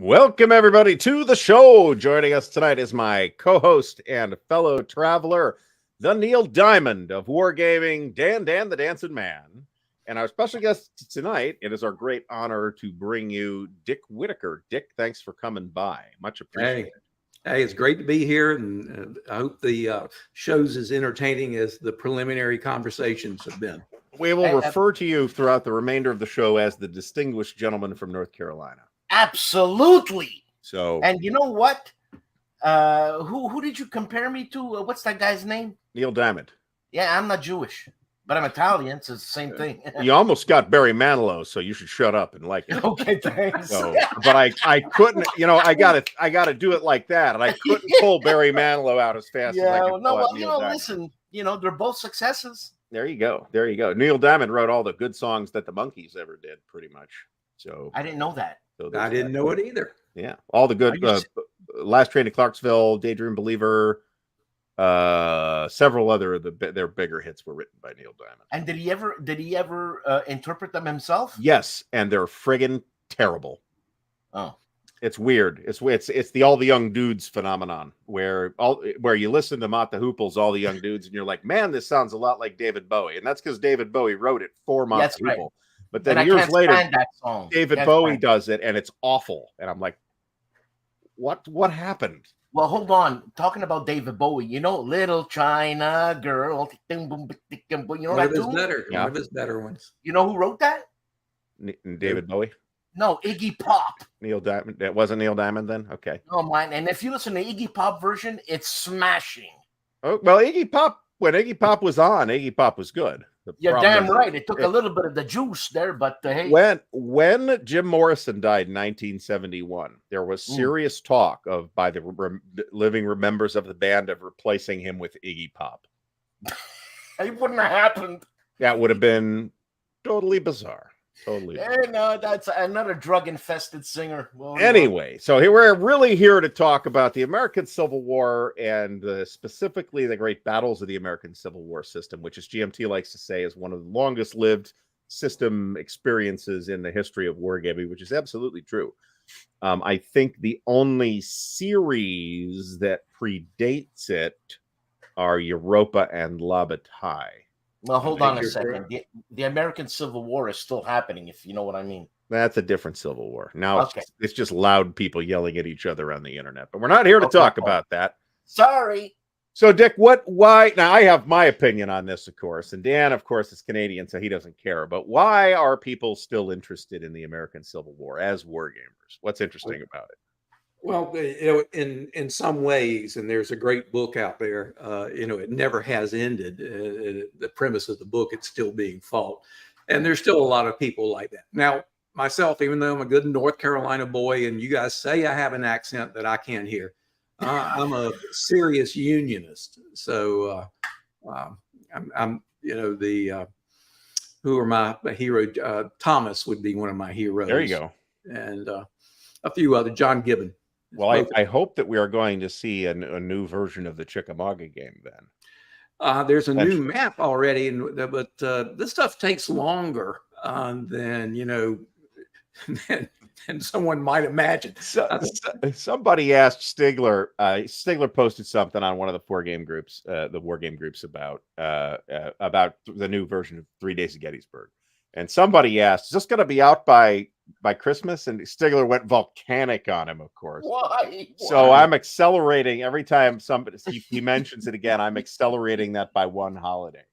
Welcome, everybody, to the show. Joining us tonight is my co-host and fellow traveler, the Neil Diamond of Wargaming, Dan the Dancing Man. And our special guest tonight, it is our great honor to bring you Dick Whitaker. Dick, thanks for coming by. Much appreciated. Hey, it's great to be here, and I hope the show's as entertaining as the preliminary conversations have been. We will refer to you throughout the remainder of the show as the distinguished gentleman from North Carolina. Absolutely. So, and you know what? Who did you compare me to? What's that guy's name? Neil Diamond. Yeah, I'm not Jewish, but I'm Italian, so it's the same thing. You almost got Barry Manilow, so you should shut up and like it. Okay, thanks. So, but I couldn't, I gotta do it like that, and I couldn't pull Barry Manilow out as fast as I could. Listen, they're both successes. There you go. Neil Diamond wrote all the good songs that the Monkees ever did, pretty much. So I didn't know that. So I didn't know it either. Yeah, all the good Last Train to Clarksville, Daydream Believer, several other of their bigger hits were written by Neil Diamond. And did he ever interpret them himself? Yes, and they're friggin' terrible. Oh, it's weird. It's the all the young dudes phenomenon where you listen to Mott the Hooples, all the young dudes, and you're like, man, this sounds a lot like David Bowie, and that's because David Bowie wrote it for Mott the Hoople. Right. But then years later, David Bowie does it, and it's awful. And I'm like, what happened? Well, hold on. Talking about David Bowie, Little China Girl. One of his better ones. You know who wrote that? David Bowie? No, Iggy Pop. Neil Diamond. It wasn't Neil Diamond then? Okay. No, mine. And if you listen to Iggy Pop version, it's smashing. Oh, well, Iggy Pop, when Iggy Pop was on, Iggy Pop was good. You're damn right. It took a little bit of the juice there, but hey. When Jim Morrison died in 1971, there was serious talk by the living members of the band of replacing him with Iggy Pop. It wouldn't have happened. That would have been totally bizarre. Totally. No, that's another drug-infested singer. Well, anyway, so we're really here to talk about the American Civil War and specifically the great battles of the American Civil War system, which, as GMT likes to say, is one of the longest-lived system experiences in the history of wargaming, which is absolutely true. I think the only series that predates it are Europa and La Bataille. Well, hold on a second. The American Civil War is still happening, if you know what I mean. That's a different Civil War. Now it's just loud people yelling at each other on the internet. But we're not here to talk about that. Sorry. So, Dick, why? Now, I have my opinion on this, of course. And Dan, of course, is Canadian, so he doesn't care. But why are people still interested in the American Civil War as wargamers? What's interesting about it? Well, in some ways, and there's a great book out there, it never has ended. The premise of the book, it's still being fought. And there's still a lot of people like that. Now, myself, even though I'm a good North Carolina boy, and you guys say I have an accent that I can't hear, I'm a serious unionist. So I'm who are my hero? Thomas would be one of my heroes. There you go. And a few other, John Gibbon. Well, I hope that we are going to see a new version of the Chickamauga game then. There's a new map already, but this stuff takes longer than someone might imagine. Somebody asked Stigler. Stigler posted something on one of the war game groups about the new version of 3 Days of Gettysburg. And somebody asked, is this going to be out by Christmas? And Stigler went volcanic on him, of course. Why? So I'm accelerating every time he mentions it again. I'm accelerating that by one holiday.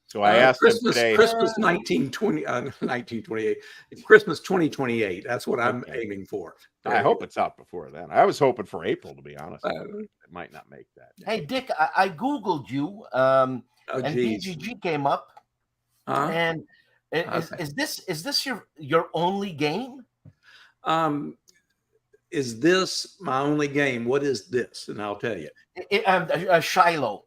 So I asked him today. Christmas 1928. Christmas 2028. That's what I'm aiming for. I hope it's out before then. I was hoping for April, to be honest. It might not make that. Hey, Dick, I Googled you, and BGG came up, and. Is this your only game? Is this my only game? What is this? And I'll tell you. Shiloh.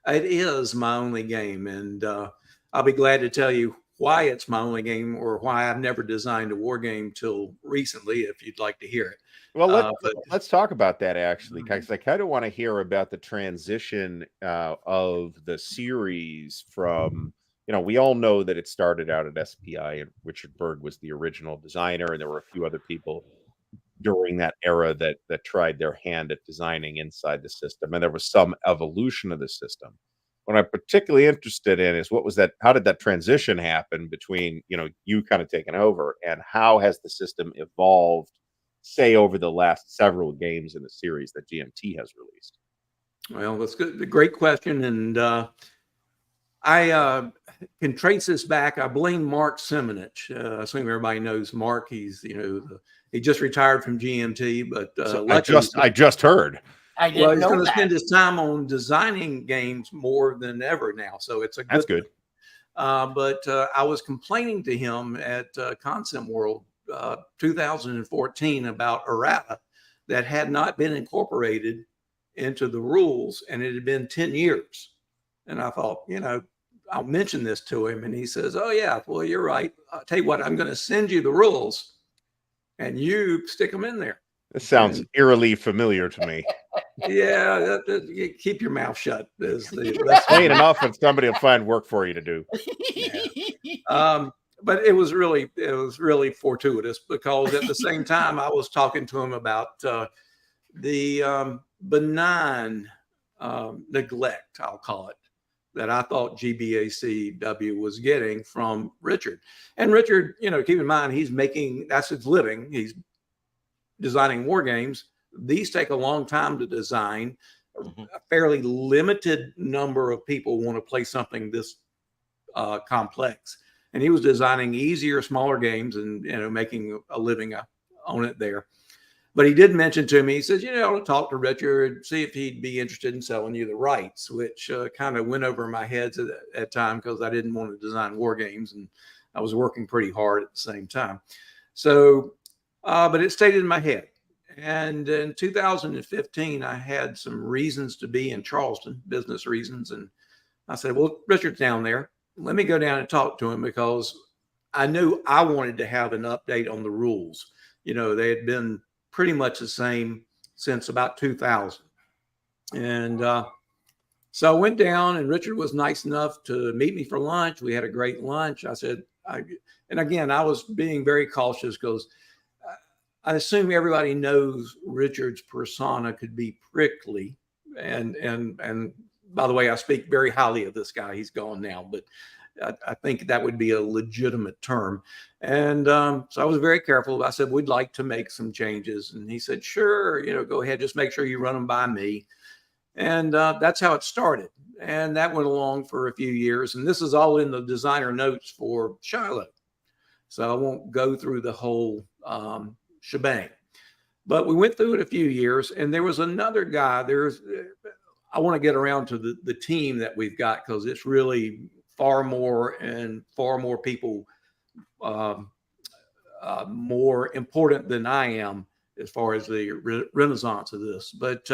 It is my only game, and I'll be glad to tell you why it's my only game, or why I've never designed a war game till recently, if you'd like to hear it. Well, let's talk about that, actually, because I kind of want to hear about the transition of the series from. We all know that it started out at SPI, and Richard Berg was the original designer, and there were a few other people during that era that tried their hand at designing inside the system, and there was some evolution of the system. What I'm particularly interested in is how did that transition happen between, you kind of taking over, and how has the system evolved, say, over the last several games in the series that GMT has released? Well, that's good. Great question. And I can trace this back. I blame Mark Simonich. I assume everybody knows Mark. He's, he just retired from GMT, but so I just heard. He's going to spend his time on designing games more than ever now. So that's good. But I was complaining to him at Concept World 2014 about errata that had not been incorporated into the rules, and it had been 10 years. And I thought, I'll mention this to him. And he says, oh, yeah, well, you're right. I'll tell you what, I'm going to send you the rules and you stick them in there. This sounds eerily familiar to me. Yeah, keep your mouth shut. Ain't enough, and somebody will find work for you to do. Yeah. But it was really fortuitous, because at the same time I was talking to him about the benign neglect, I'll call it, that I thought GBACW was getting from Richard. And Richard, keep in mind, that's his living. He's designing war games. These take a long time to design. A fairly limited number of people want to play something this complex. And he was designing easier, smaller games and, making a living on it there. But he did mention to me, he says, I'll talk to Richard, see if he'd be interested in selling you the rights, which kind of went over my head at that time, because I didn't want to design war games and I was working pretty hard at the same time. So, but it stayed in my head. And in 2015, I had some reasons to be in Charleston, business reasons. And I said, well, Richard's down there. Let me go down and talk to him, because I knew I wanted to have an update on the rules. They had been pretty much the same since about 2000. And so I went down, and Richard was nice enough to meet me for lunch. We had a great lunch. I said, and again, I was being very cautious, because I assume everybody knows Richard's persona could be prickly. And by the way, I speak very highly of this guy. He's gone now, but I think that would be a legitimate term. And so I was very careful. I said, we'd like to make some changes. And he said, sure, go ahead, just make sure you run them by me. And that's how it started. And that went along for a few years. And this is all in the designer notes for Shiloh. So I won't go through the whole shebang. But we went through it a few years, and there was another guy. I want to get around to the team that we've got, because it's really far more people more important than I am as far as the renaissance of this. But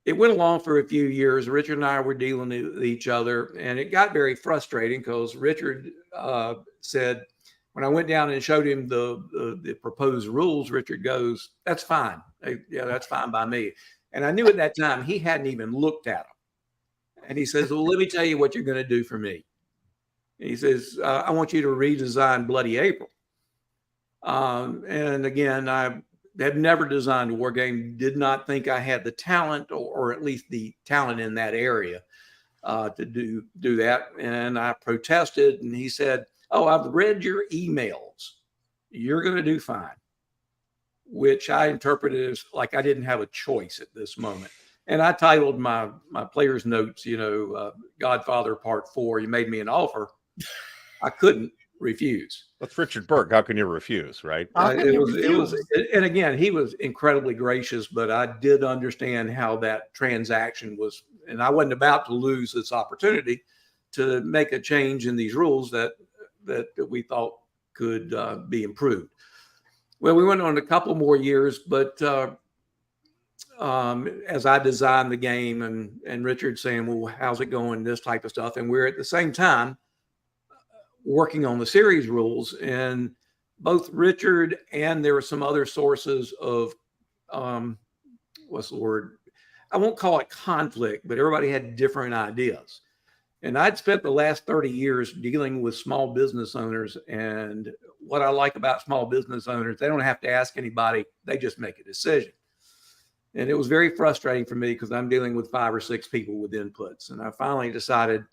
it went along for a few years. Richard and I were dealing with each other, and it got very frustrating, because Richard said, when I went down and showed him the proposed rules, Richard goes, that's fine. Yeah, that's fine by me. And I knew at that time he hadn't even looked at them. And he says, well, let me tell you what you're going to do for me. And he says, I want you to redesign Bloody April. And again, I had never designed a war game, did not think I had the talent, or at least the talent in that area to do that. And I protested, and he said, oh, I've read your emails. You're going to do fine. Which I interpreted as like I didn't have a choice at this moment. And I titled my player's notes, Godfather Part 4, you made me an offer. I couldn't refuse. That's Richard Berg. How can you refuse, right? It was, and again, he was incredibly gracious, but I did understand how that transaction was, and I wasn't about to lose this opportunity to make a change in these rules that we thought could be improved. Well, we went on a couple more years, but as I designed the game, and Richard saying, well, how's it going, this type of stuff. And we're at the same time working on the series rules, and both Richard and there were some other sources of, what's the word? I won't call it conflict, but everybody had different ideas. And I'd spent the last 30 years dealing with small business owners. And what I like about small business owners, they don't have to ask anybody. They just make a decision. And it was very frustrating for me because I'm dealing with 5 or 6 people with inputs. And I finally decided,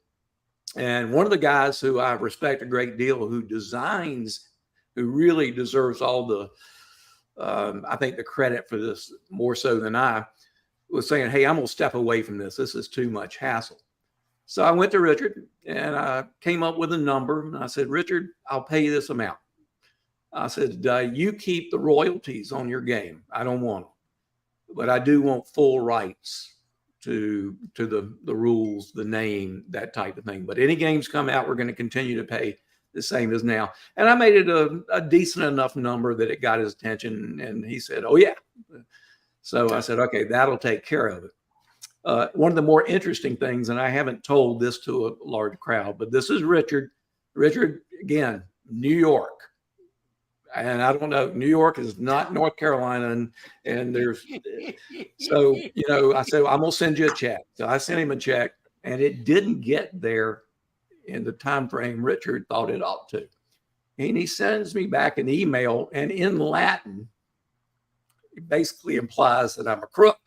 and one of the guys who I respect a great deal, who really deserves all the, I think, the credit for this more so than I, was saying, hey, I'm going to step away from this. This is too much hassle. So I went to Richard and I came up with a number. And I said, Richard, I'll pay you this amount. I said, you keep the royalties on your game. I don't want them. But I do want full rights to the rules, the name, that type of thing. But any games come out, we're going to continue to pay the same as now. And I made it a decent enough number that it got his attention. And he said, oh, yeah. So I said, okay, that'll take care of it. One of the more interesting things, and I haven't told this to a large crowd, but this is Richard. Richard, again, New York. And I don't know, New York is not North Carolina. And there's, so, you know, I said, I'm going to send you a check. So I sent him a check and it didn't get there in the time frame Richard thought it ought to. And he sends me back an email, and in Latin, it basically implies that I'm a crook.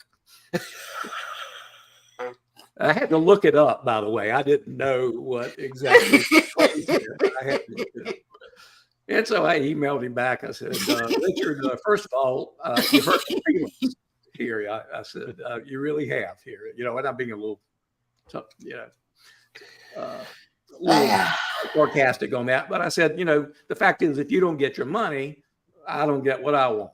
I had to look it up, by the way. I didn't know what exactly I had to do. And so I emailed him back. I said, Richard, first of all, you've hurt my feelings here. I said, you really have here. You know, and I'm being a little tough, you know, a little sarcastic on that. But I said, you know, the fact is, if you don't get your money, I don't get what I want.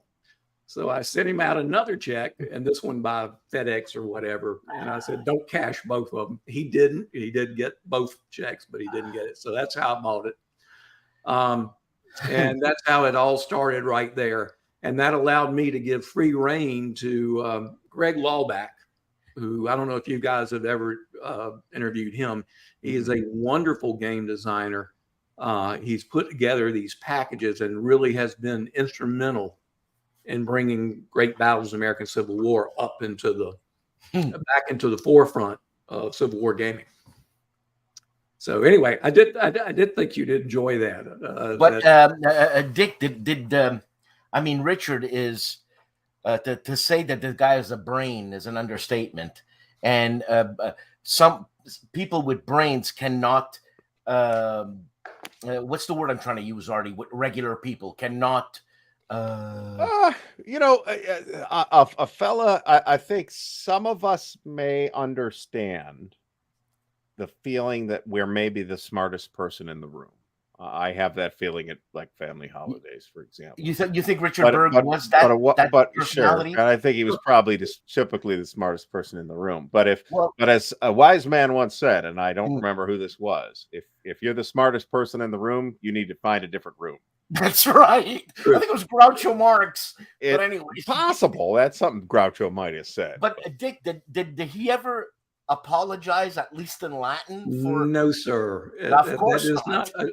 So I sent him out another check, and this one by FedEx or whatever. And I said, don't cash both of them. He didn't. He did get both checks, but he didn't get it. So that's how I bought it. And that's how it all started right there. And that allowed me to give free reign to Greg Lawback, who I don't know if you guys have ever interviewed him. He is a wonderful game designer. He's put together these packages and really has been instrumental in bringing Great Battles of the American Civil War up into the back into the forefront of Civil War gaming. So anyway, I did think you'd enjoy that. But Dick, I mean, Richard is to say that this guy has a brain is an understatement, and some people with brains cannot. What's the word I'm trying to use, Artie? Regular people cannot. You know, a fella, I think some of us may understand the feeling that we're maybe the smartest person in the room. I have that feeling at like family holidays, for example. You think Richard Berg was that? But sure, and I think he was probably just typically the smartest person in the room. But as a wise man once said, and I don't remember who this was, if you're the smartest person in the room, you need to find a different room. That's right. I think it was Groucho Marx. But anyway, possible. That's something Groucho might have said. But Dick, did he ever apologize, at least in Latin? No, sir. Of course not. An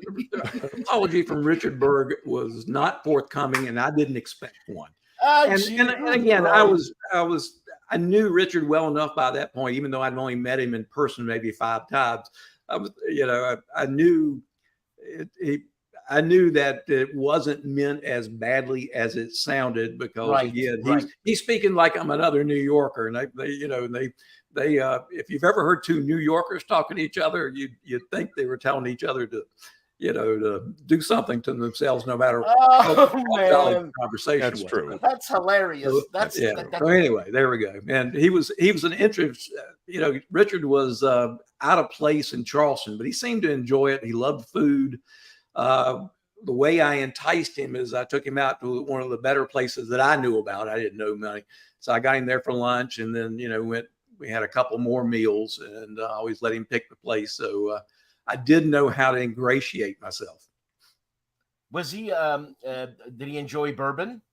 apology from Richard Berg was not forthcoming, and I didn't expect one. And again, I knew Richard well enough by that point, even though I'd only met him in person maybe 5 times. I knew I knew that it wasn't meant as badly as it sounded, because he's speaking like I'm another New Yorker, and they if you've ever heard 2 New Yorkers talking to each other, you'd think they were telling each other to do something to themselves, no matter how the conversation was. That's true. That's hilarious. So anyway, there we go. And he was an interest. Richard was out of place in Charleston, but he seemed to enjoy it. He loved food. The way I enticed him is I took him out to one of the better places that I knew about. I didn't know many. So I got him there for lunch, and then, we had a couple more meals, and I always let him pick the place. So I did know how to ingratiate myself. Was he, did he enjoy bourbon?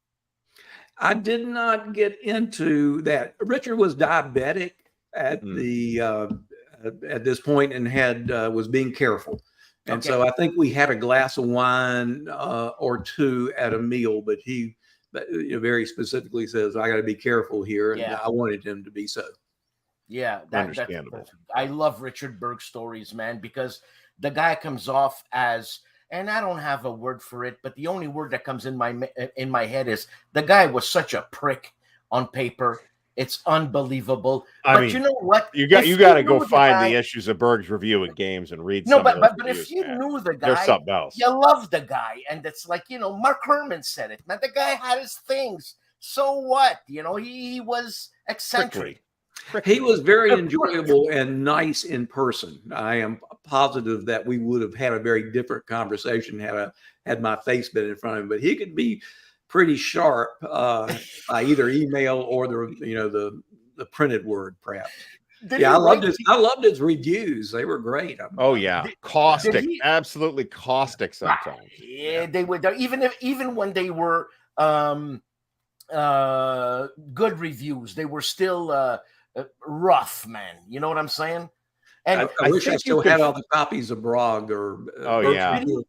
I did not get into that. Richard was diabetic at at this point, and was being careful. And so I think we had a glass of wine or 2 at a meal, but he very specifically says, I got to be careful here. And I wanted him to be so. Yeah, Understandable. I love Richard Berg stories, man, because the guy comes off as, and I don't have a word for it, but the only word that comes in my head is the guy was such a prick on paper. It's unbelievable. I But mean, you know what? you got If to go knew find guy, the issues of Berg's review of games and read no, some of those but if reviews, you man. knew the There's guy, something else. you love the guy, and it's like, you know, Mark Herman said it, man. The guy had his things. So what? You know, he was eccentric. He was very enjoyable and nice in person. I am positive that we would have had a very different conversation had my face been in front of him. But he could be pretty sharp by either email or the printed word, perhaps. I loved his reviews. They were great. Oh yeah, caustic, absolutely caustic sometimes. Yeah, they were even when they were good reviews, they were still rough, man. You know what I'm saying? And I wish I still had all the copies of Brog or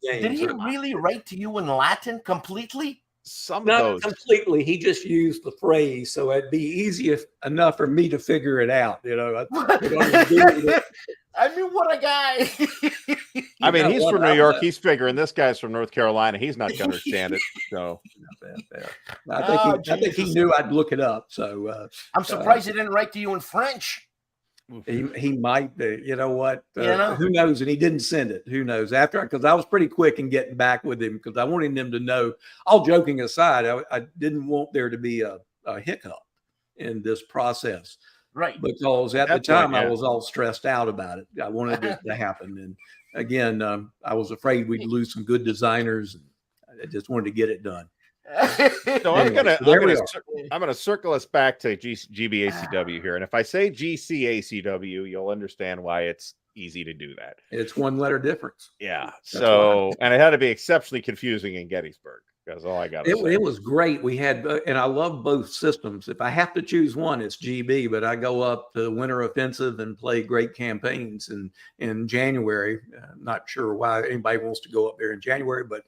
did he really write to you in Latin completely? Not completely. He just used the phrase, so it'd be easy enough for me to figure it out. You know, I mean, what a guy! I mean, he's from New York. He's figuring this guy's from North Carolina. He's not going to understand it. So I think he knew I'd look it up. So I'm surprised he didn't write to you in French. He might be. You know what? Who knows? And he didn't send it. Who knows? Because I was pretty quick in getting back with him because I wanted him to know. All joking aside, I didn't want there to be a hiccup in this process. Right. Because at the time I was all stressed out about it. I wanted it to happen. And again, I was afraid we'd lose some good designers. And I just wanted to get it done. So I'm gonna circle us back to GBACW here, and if I say GCACW, you'll understand why it's easy to do that. It's one letter difference. Yeah. So and it had to be exceptionally confusing in Gettysburg. That's all I got. It was great. We had, and I love both systems. If I have to choose one, it's GB. But I go up to Winter Offensive and play great campaigns in January. I'm not sure why anybody wants to go up there in January, but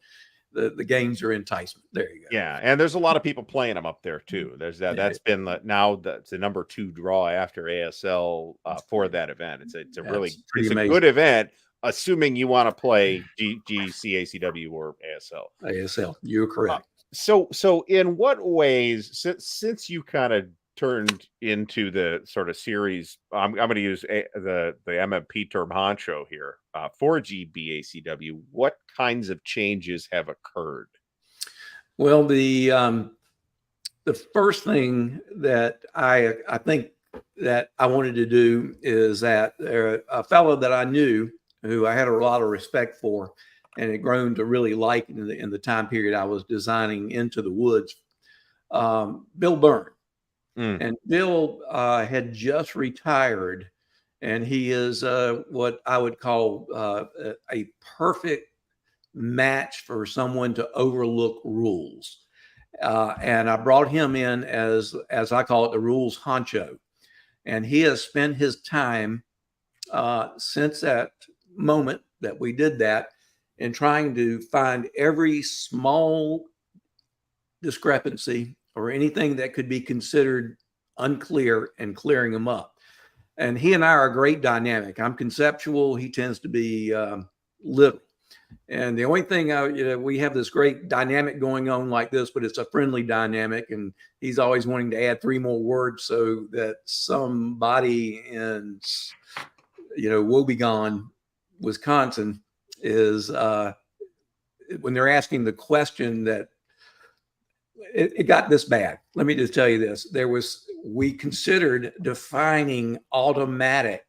the games are enticement. There you go. Yeah, and there's a lot of people playing them up there too. There's that. That's been that's the number 2 draw after ASL for that event. It's a good event, assuming you want to play GCACW or ASL. ASL, you're correct. So in what ways, since you kind of turned into the sort of series, I'm going to use the MMP term honcho here for GBACW, what kinds of changes have occurred? Well, the first thing that I think that I wanted to do is that a fellow that I knew who I had a lot of respect for and had grown to really like in the time period I was designing Into the Woods, Bill Byrne. And Bill had just retired, and he is what I would call a perfect match for someone to overlook rules. And I brought him in as I call it, the rules honcho. And he has spent his time since that moment that we did that in trying to find every small discrepancy or anything that could be considered unclear and clearing them up. And he and I are a great dynamic. I'm conceptual. He tends to be literal. And the only thing we have this great dynamic going on like this, but it's a friendly dynamic. And he's always wanting to add 3 more words so that somebody in, Wobegon, Wisconsin is when they're asking the question that it got this bad. Let me just tell you this. We considered defining automatic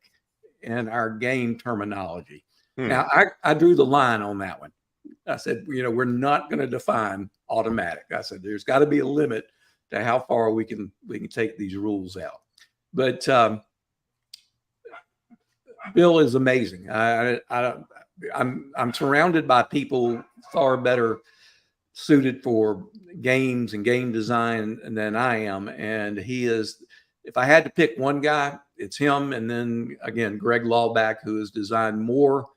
in our game terminology. Now, I drew the line on that one. I said, we're not going to define automatic. I said, there's got to be a limit to how far we can take these rules out. But Bill is amazing. I'm surrounded by people far better suited for games and game design than I am. And he is, if I had to pick one guy, it's him. And then again, Greg Lawback, who has designed more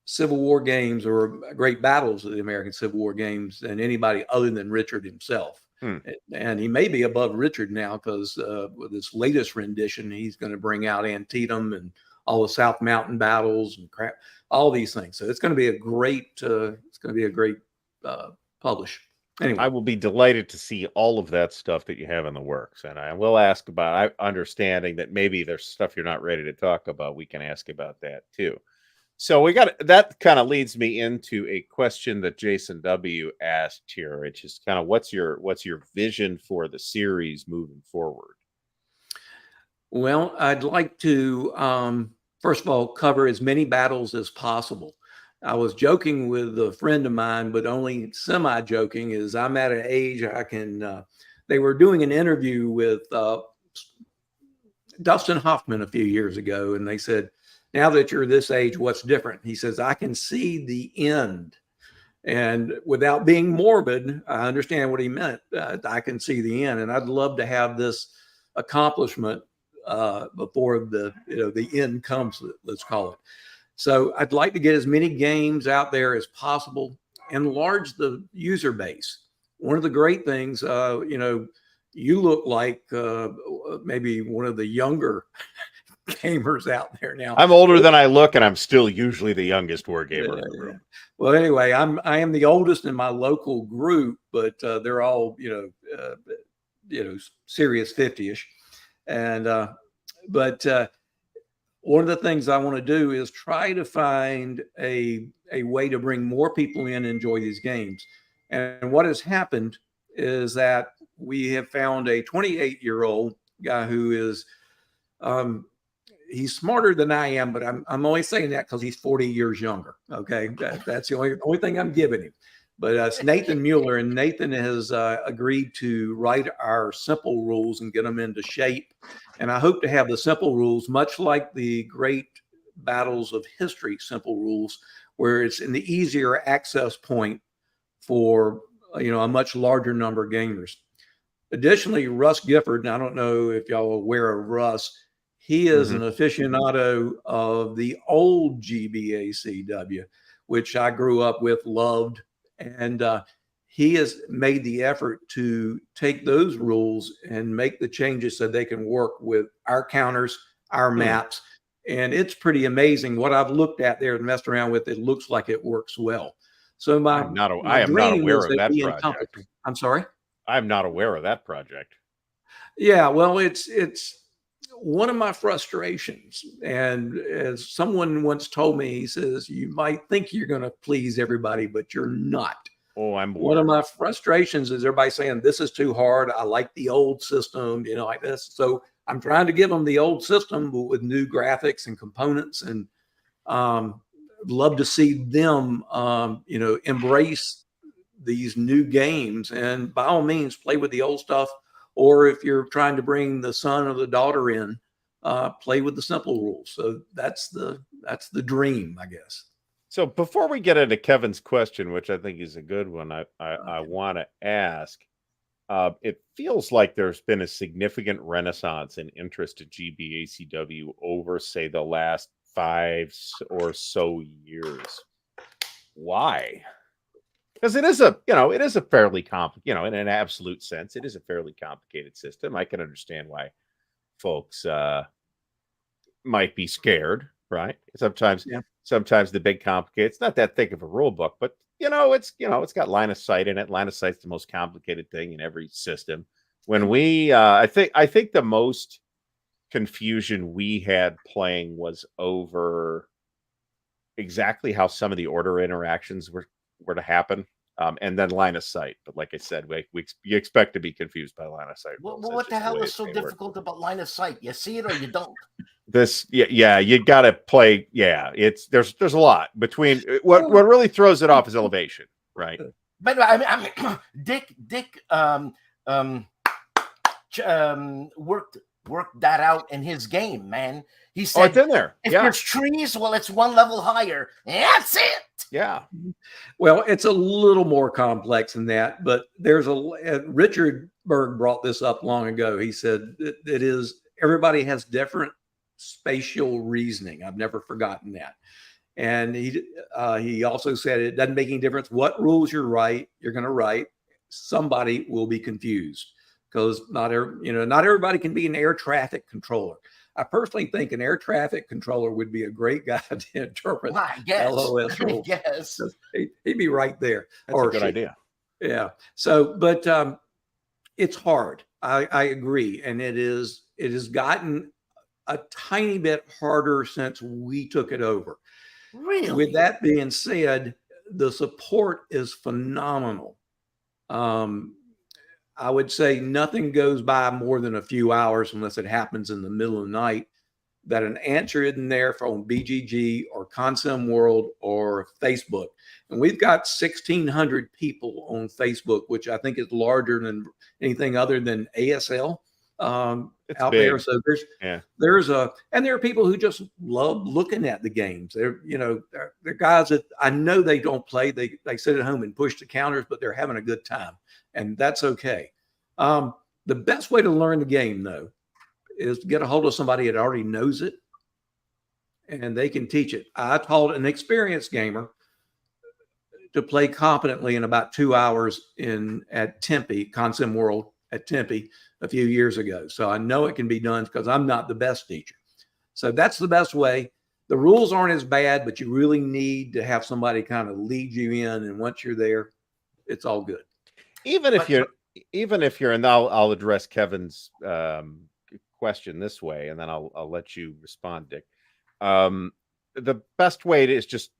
Civil War games or great battles of the American Civil War games than anybody other than Richard himself. Hmm. And he may be above Richard now because with his latest rendition, he's going to bring out Antietam and all the South Mountain battles and crap, all these things. So it's going to be a great, publish. Anyway, I will be delighted to see all of that stuff that you have in the works, and I will ask about. Understanding that maybe there's stuff you're not ready to talk about. We can ask about that too. So we got that. Kind of leads me into a question that Jason W asked here, which is kind of what's your vision for the series moving forward? well, I'd like to first of all cover as many battles as possible. I was joking with a friend of mine, but only semi-joking, is I'm at an age I can. They were doing an interview with Dustin Hoffman a few years ago, and they said, now that you're this age, what's different? He says, I can see the end. And without being morbid, I understand what he meant. I can see the end, and I'd love to have this accomplishment before the end comes, let's call it. So I'd like to get as many games out there as possible, enlarge the user base. One of the great things, you look like maybe one of the younger gamers out there now. I'm older than I look, and I'm still usually the youngest wargamer in the room. Well, anyway, I am the oldest in my local group, but they're all serious 50-ish, and but one of the things I want to do is try to find a way to bring more people in and enjoy these games. And what has happened is that we have found a 28-year-old guy who is he's smarter than I am, but I'm only saying that because he's 40 years younger. Okay, that's the only thing I'm giving him. But it's Nathan Mueller, and Nathan has agreed to write our simple rules and get them into shape. And I hope to have the simple rules, much like the great battles of history simple rules, where it's an easier access point for a much larger number of gamers. Additionally, Russ Gifford, and I don't know if y'all are aware of Russ, he is an aficionado of the old GBACW, which I grew up with, loved, and he has made the effort to take those rules and make the changes so they can work with our counters, our maps, and it's pretty amazing what I've looked at there and messed around with. It looks like it works well. So I am not aware of that project. I'm sorry? I'm not aware of that project. Yeah, well, it's one of my frustrations. And as someone once told me, he says, you might think you're going to please everybody, but you're not. Oh, I'm bored. One of my frustrations is everybody saying, this is too hard. I like the old system, like this. So I'm trying to give them the old system, but with new graphics and components, and love to see them, embrace these new games, and by all means play with the old stuff. Or if you're trying to bring the son or the daughter in, play with the simple rules. So that's the dream, I guess. So before we get into Kevin's question, which I think is a good one, I want to ask, it feels like there's been a significant renaissance in interest in GBACW over, say, the last 5 or so years. Why? Because it is a fairly complicated, in an absolute sense, it is a fairly complicated system. I can understand why folks might be scared, right? Sometimes the big complicated, it's not that thick of a rule book, but it's got line of sight in it. Line of sight's the most complicated thing in every system. When we, I think the most confusion we had playing was over exactly how some of the order interactions were to happen, and then line of sight. But like I said, you expect to be confused by line of sight. Well, what the hell is so difficult about line of sight? You see it or you don't. You got to play. Yeah, there's a lot between. What really throws it off is elevation, right? But I mean, Dick worked that out in his game, man. He said, it's in there. If there's trees, well, it's one level higher. That's it. Yeah. Well, it's a little more complex than that, but Richard Berg brought this up long ago. He said it is, everybody has different spatial reasoning. I've never forgotten that. And he also said it doesn't make any difference what rules you're going to write. somebody will be confused because not everybody can be an air traffic controller. I personally think an air traffic controller would be a great guy to interpret LOS rules. Yes. He'd be right there. That's a good idea. Yeah. So, but it's hard. I agree. And it has gotten a tiny bit harder since we took it over. Really? With that being said, the support is phenomenal. I would say nothing goes by more than a few hours unless it happens in the middle of the night that an answer isn't there from BGG or Consim World or Facebook. And we've got 1,600 people on Facebook, which I think is larger than anything other than ASL out big. there. So and there are people who just love looking at the games. They're guys that I know they don't play. They sit at home and push the counters, but they're having a good time. And that's okay. The best way to learn the game, though, is to get a hold of somebody that already knows it and they can teach it. I taught an experienced gamer to play competently in about 2 hours at Tempe, Consim World at Tempe a few years ago. So I know it can be done because I'm not the best teacher. So that's the best way. The rules aren't as bad, but you really need to have somebody kind of lead you in. And once you're there, it's all good. Even if you're, and I'll address Kevin's question this way, and then I'll let you respond, Dick. The best way is just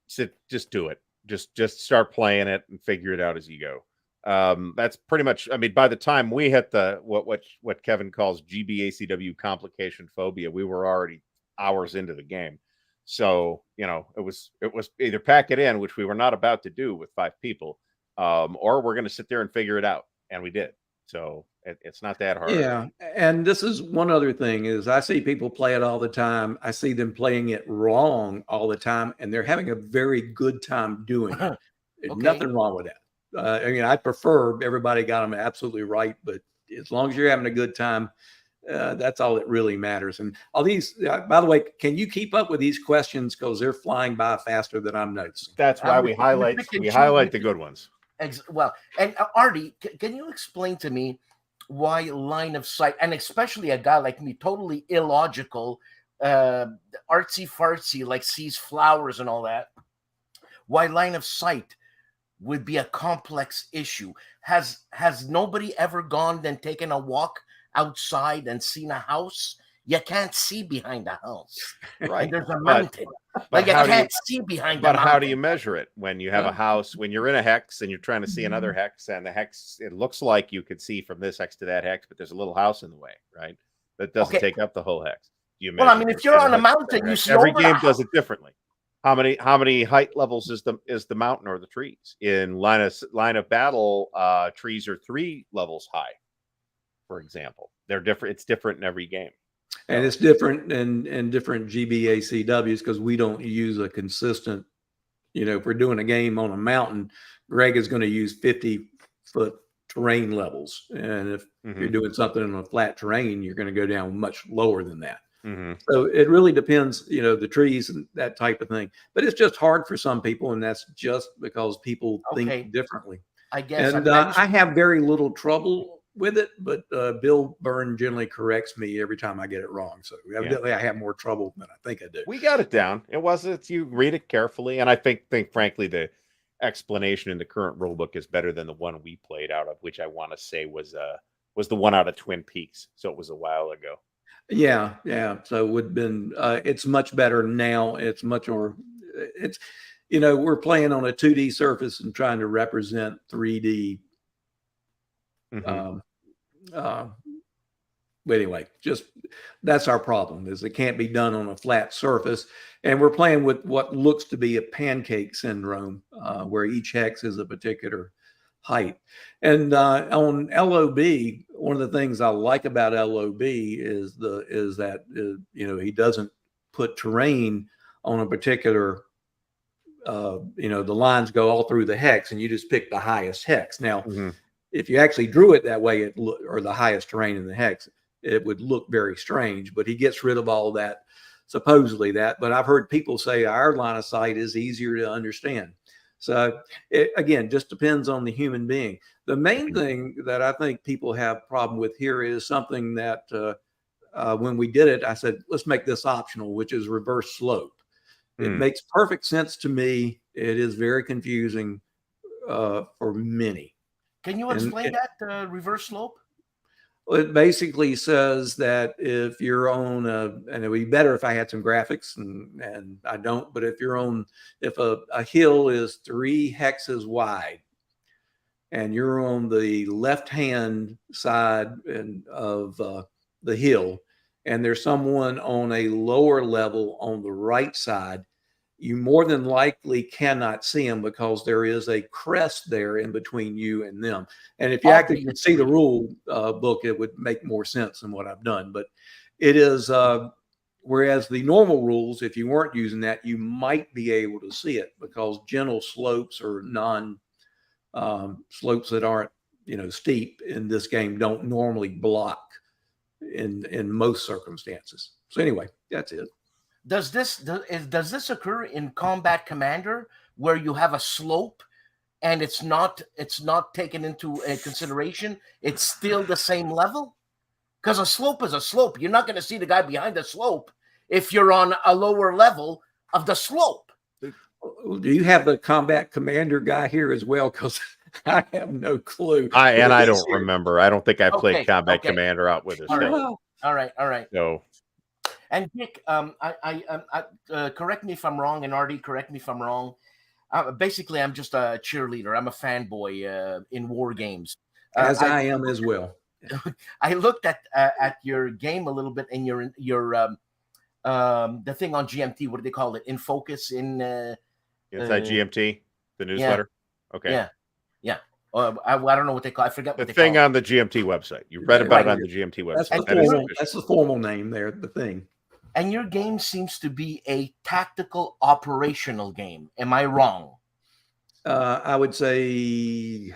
do it. Just start playing it and figure it out as you go. That's pretty much. I mean, by the time we hit the what Kevin calls GBACW complication phobia, we were already hours into the game. So it was either pack it in, which we were not about to do with 5 people. Or we're going to sit there and figure it out. And we did. So it's not that hard. Yeah. And this is one other thing is I see people play it all the time. I see them playing it wrong all the time, and they're having a very good time doing it. Okay. Nothing wrong with that. I mean, I prefer everybody got them absolutely right, but as long as you're having a good time, that's all that really matters. And all these, by the way, can you keep up with these questions? Because they're flying by faster than I'm noticing. That's why we highlight the good ones. Well, and Artie, can you explain to me why line of sight, and especially a guy like me, totally illogical, artsy fartsy, like sees flowers and all that, why line of sight would be a complex issue? Has nobody ever gone and taken a walk outside and seen a house? You can't see behind the house, right? And there's a mountain. Like you can't see behind the mountain. But how do you measure it when you have a house, when you're in a hex and you're trying to see another hex, and the hex, it looks like you could see from this hex to that hex, but there's a little house in the way, right? That doesn't take up the whole hex. Well, I mean, if you're on a mountain, you see every game does it differently. How many height levels is the mountain or the trees? In line of battle, trees are 3 levels high, for example. They're different. It's different in every game. And it's different in different GBACWs because we don't use a consistent, if we're doing a game on a mountain, Greg is going to use 50-foot terrain levels. And if you're doing something in a flat terrain, you're going to go down much lower than that. So it really depends, the trees and that type of thing. But it's just hard for some people, and that's just because people think differently. I guess. And I have very little trouble with it, but Bill Byrne generally corrects me every time I get it wrong. So evidently I have more trouble than I think I do. We got it down. You read it carefully, and I think frankly the explanation in the current rule book is better than the one we played out of, which I want to say was the one out of Twin Peaks. So it was a while ago. Yeah. So it would have been it's much better now. It's much more we're playing on a 2D surface and trying to represent 3D. Anyway, just that's our problem, is it can't be done on a flat surface, and we're playing with what looks to be a pancake syndrome, where each hex is a particular height. And on LOB, one of the things I like about LOB is that he doesn't put terrain on a particular the lines go all through the hex and you just pick the highest hex. Now if you actually drew it that way, or the highest terrain in the hex, it would look very strange. But he gets rid of all that, supposedly that. But I've heard people say our line of sight is easier to understand. So it, again, just depends on the human being. The main thing that I think people have problem with here is something that when we did it, I said, let's make this optional, which is reverse slope. It makes perfect sense to me. It is very confusing for many. Can you explain that reverse slope? Well, it basically says that if you're on and it would be better if I had some graphics, and I don't, but if you're on, if a hill is 3 hexes wide and you're on the left-hand side of the hill, and there's someone on a lower level on the right side, you more than likely cannot see them because there is a crest there in between you and them. And if you actually could see the rule book, it would make more sense than what I've done. But it is, whereas the normal rules, if you weren't using that, you might be able to see it because gentle slopes or slopes that aren't, steep in this game don't normally block in most circumstances. So anyway, that's it. Does this occur in Combat Commander where you have a slope and it's not taken into consideration? It's still the same level? Because a slope is a slope. You're not going to see the guy behind the slope if you're on a lower level of the slope. Do you have the Combat Commander guy here as well? Because I have no clue. I don't remember. I don't think I played Combat Commander out with us. All right. So. And Dick, correct me if I'm wrong, and Artie, correct me if I'm wrong. Basically, I'm just a cheerleader. I'm a fanboy in war games. As I am as well. I looked at your game a little bit, and your the thing on GMT. What do they call it? In Focus Inside GMT, the newsletter. Yeah. Okay. Yeah. I don't know what they call. I forget what the thing on the GMT website. You read about it on the GMT website. That's the formal name there. The thing. And your game seems to be a tactical operational game. Am I wrong? I would say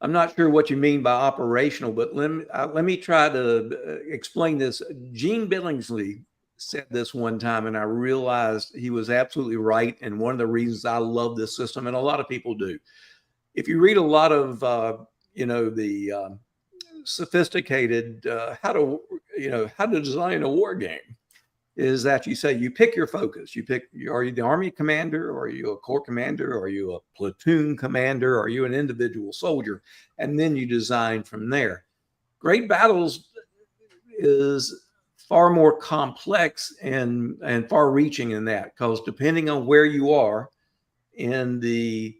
I'm not sure what you mean by operational, but let me try to explain this. Gene Billingsley said this one time, and I realized he was absolutely right. And one of the reasons I love this system, and a lot of people do, if you read a lot of the sophisticated how to design a war game, is that you say you pick your focus. You pick, are you the army commander, or are you a corps commander, or are you a platoon commander, or are you an individual soldier, and then you design from there. Great Battles is far more complex and far reaching in that, because depending on where you are in the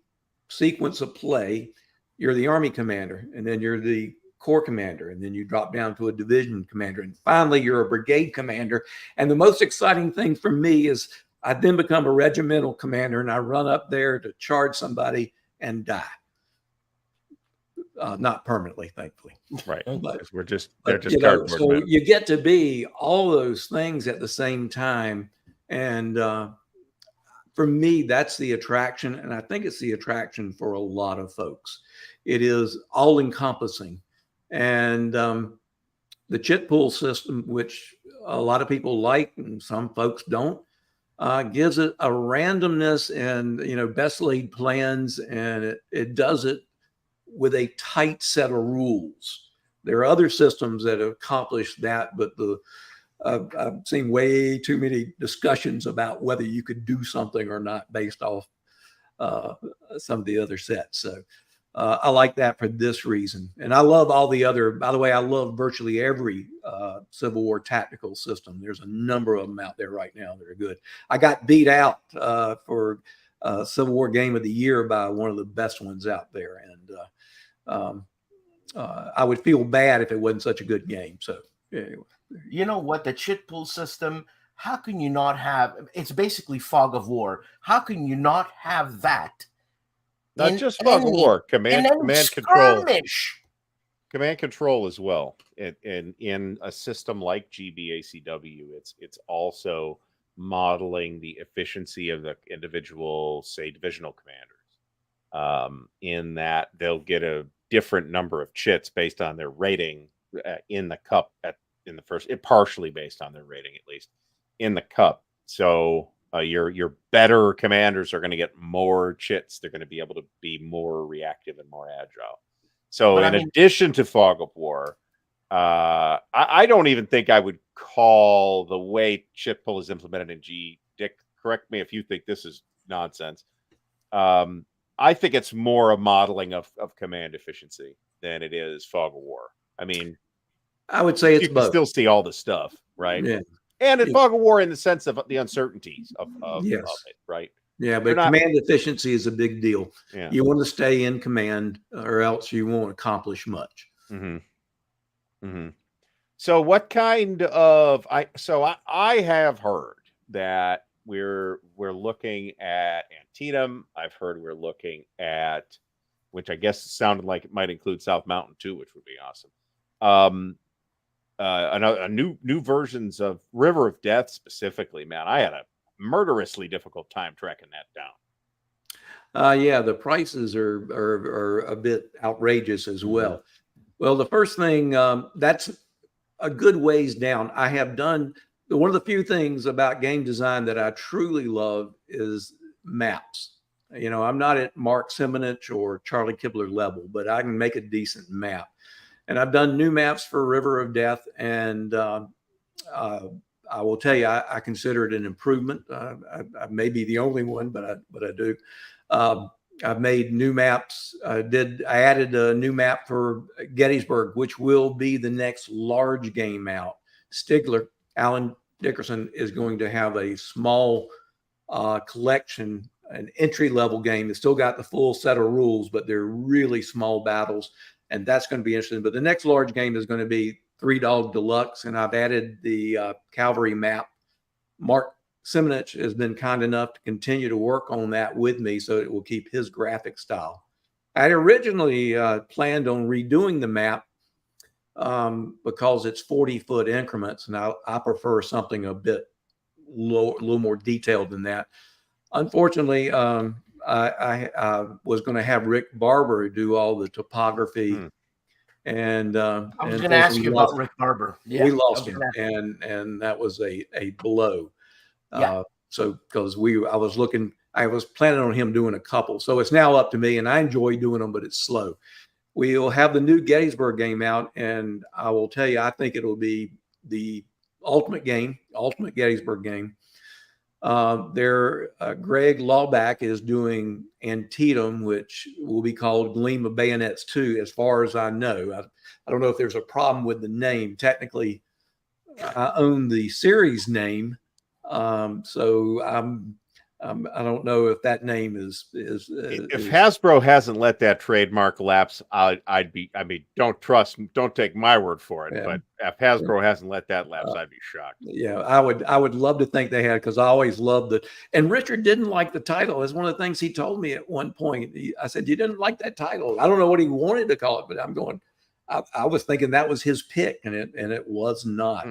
sequence of play, you're the army commander, and then you're the corps commander, and then you drop down to a division commander, and finally you're a brigade commander. And the most exciting thing for me is I then become a regimental commander, and I run up there to charge somebody and die. Not permanently, thankfully. Right. But they're just cardboard. So you get to be all those things at the same time. And for me, that's the attraction. And I think it's the attraction for a lot of folks. It is all encompassing. And the CHIT pool system, which a lot of people like and some folks don't, gives it a randomness and, best laid plans. And it does it with a tight set of rules. There are other systems that have accomplished that, but I've seen way too many discussions about whether you could do something or not based off some of the other sets. So I like that for this reason. And I love all the other, by the way, I love virtually every Civil War tactical system. There's a number of them out there right now that are good. I got beat out for Civil War Game of the Year by one of the best ones out there. And I would feel bad if it wasn't such a good game. So anyway. You know what? The CHIT pool system, how can you not have, it's basically Fog of War. How can you not have that? Not just Fog of War, command control. Command control as well. In a system like GBACW, it's also modeling the efficiency of the individual, say, divisional commanders. In that they'll get a different number of chits based on their rating in the cup in the first, partially based on their rating, at least in the cup. So Your better commanders are going to get more chits. They're going to be able to be more reactive and more agile. So But in addition to Fog of War, I don't even think I would call the way chit pull is implemented in G. Dick, correct me if you think this is nonsense. I think it's more a modeling of command efficiency than it is Fog of War. I mean, I would say it's you can both. still see all the stuff, right? Yeah. And in Fog of War, in the sense of the uncertainties of Yes. it, right? Yeah, but command efficiency is a big deal. Yeah. You want to stay in command, or else you won't accomplish much. So what kind of I have heard that we're looking at Antietam. I've heard we're looking at, which I guess sounded like it might include South Mountain too, which would be awesome. New versions of River of Death specifically. Man, I had a murderously difficult time tracking that down. Yeah, the prices are a bit outrageous as well. Well, the first thing, that's a good ways down. I have done one of the few things about game design that I truly love is maps. You know, I'm not at Mark Simonich or Charlie Kibler level, but I can make a decent map. And I've done new maps for River of Death, and I will tell you, I consider it an improvement. I may be the only one, but I do. I've made new maps. I added a new map for Gettysburg, which will be the next large game out. Stigler, Alan Dickerson, is going to have a small collection, an entry-level game. It's still got the full set of rules, but they're really small battles, and that's going to be interesting. But the next large game is going to be Three Dog Deluxe, and I've added the cavalry map. Mark Simonich has been kind enough to continue to work on that with me, so it will keep his graphic style. I had originally planned on redoing the map because it's 40-foot increments, and I prefer something a little more detailed than that. Unfortunately, I was going to have Rick Barber do all the topography. And I was going to ask you about Rick Barber. Yeah, we lost him, and that was a blow. Yeah. So because I was planning on him doing a couple. So it's now up to me, and I enjoy doing them, but it's slow. We'll have the new Gettysburg game out, and I will tell you, I think it'll be the ultimate Gettysburg game. Greg Lawback is doing Antietam, which will be called Gleam of Bayonets 2, as far as I know. I don't know if there's a problem with the name. Technically, I own the series name, so I don't know if that name is. If Hasbro hasn't let that trademark lapse, don't take my word for it. Yeah. But if Hasbro hasn't let that lapse, I'd be shocked. Yeah, I would love to think they had, because I always loved it. And Richard didn't like the title. It's one of the things he told me at one point. I said, "You didn't like that title." I don't know what he wanted to call it, but I'm going. I was thinking that was his pick, and it was not.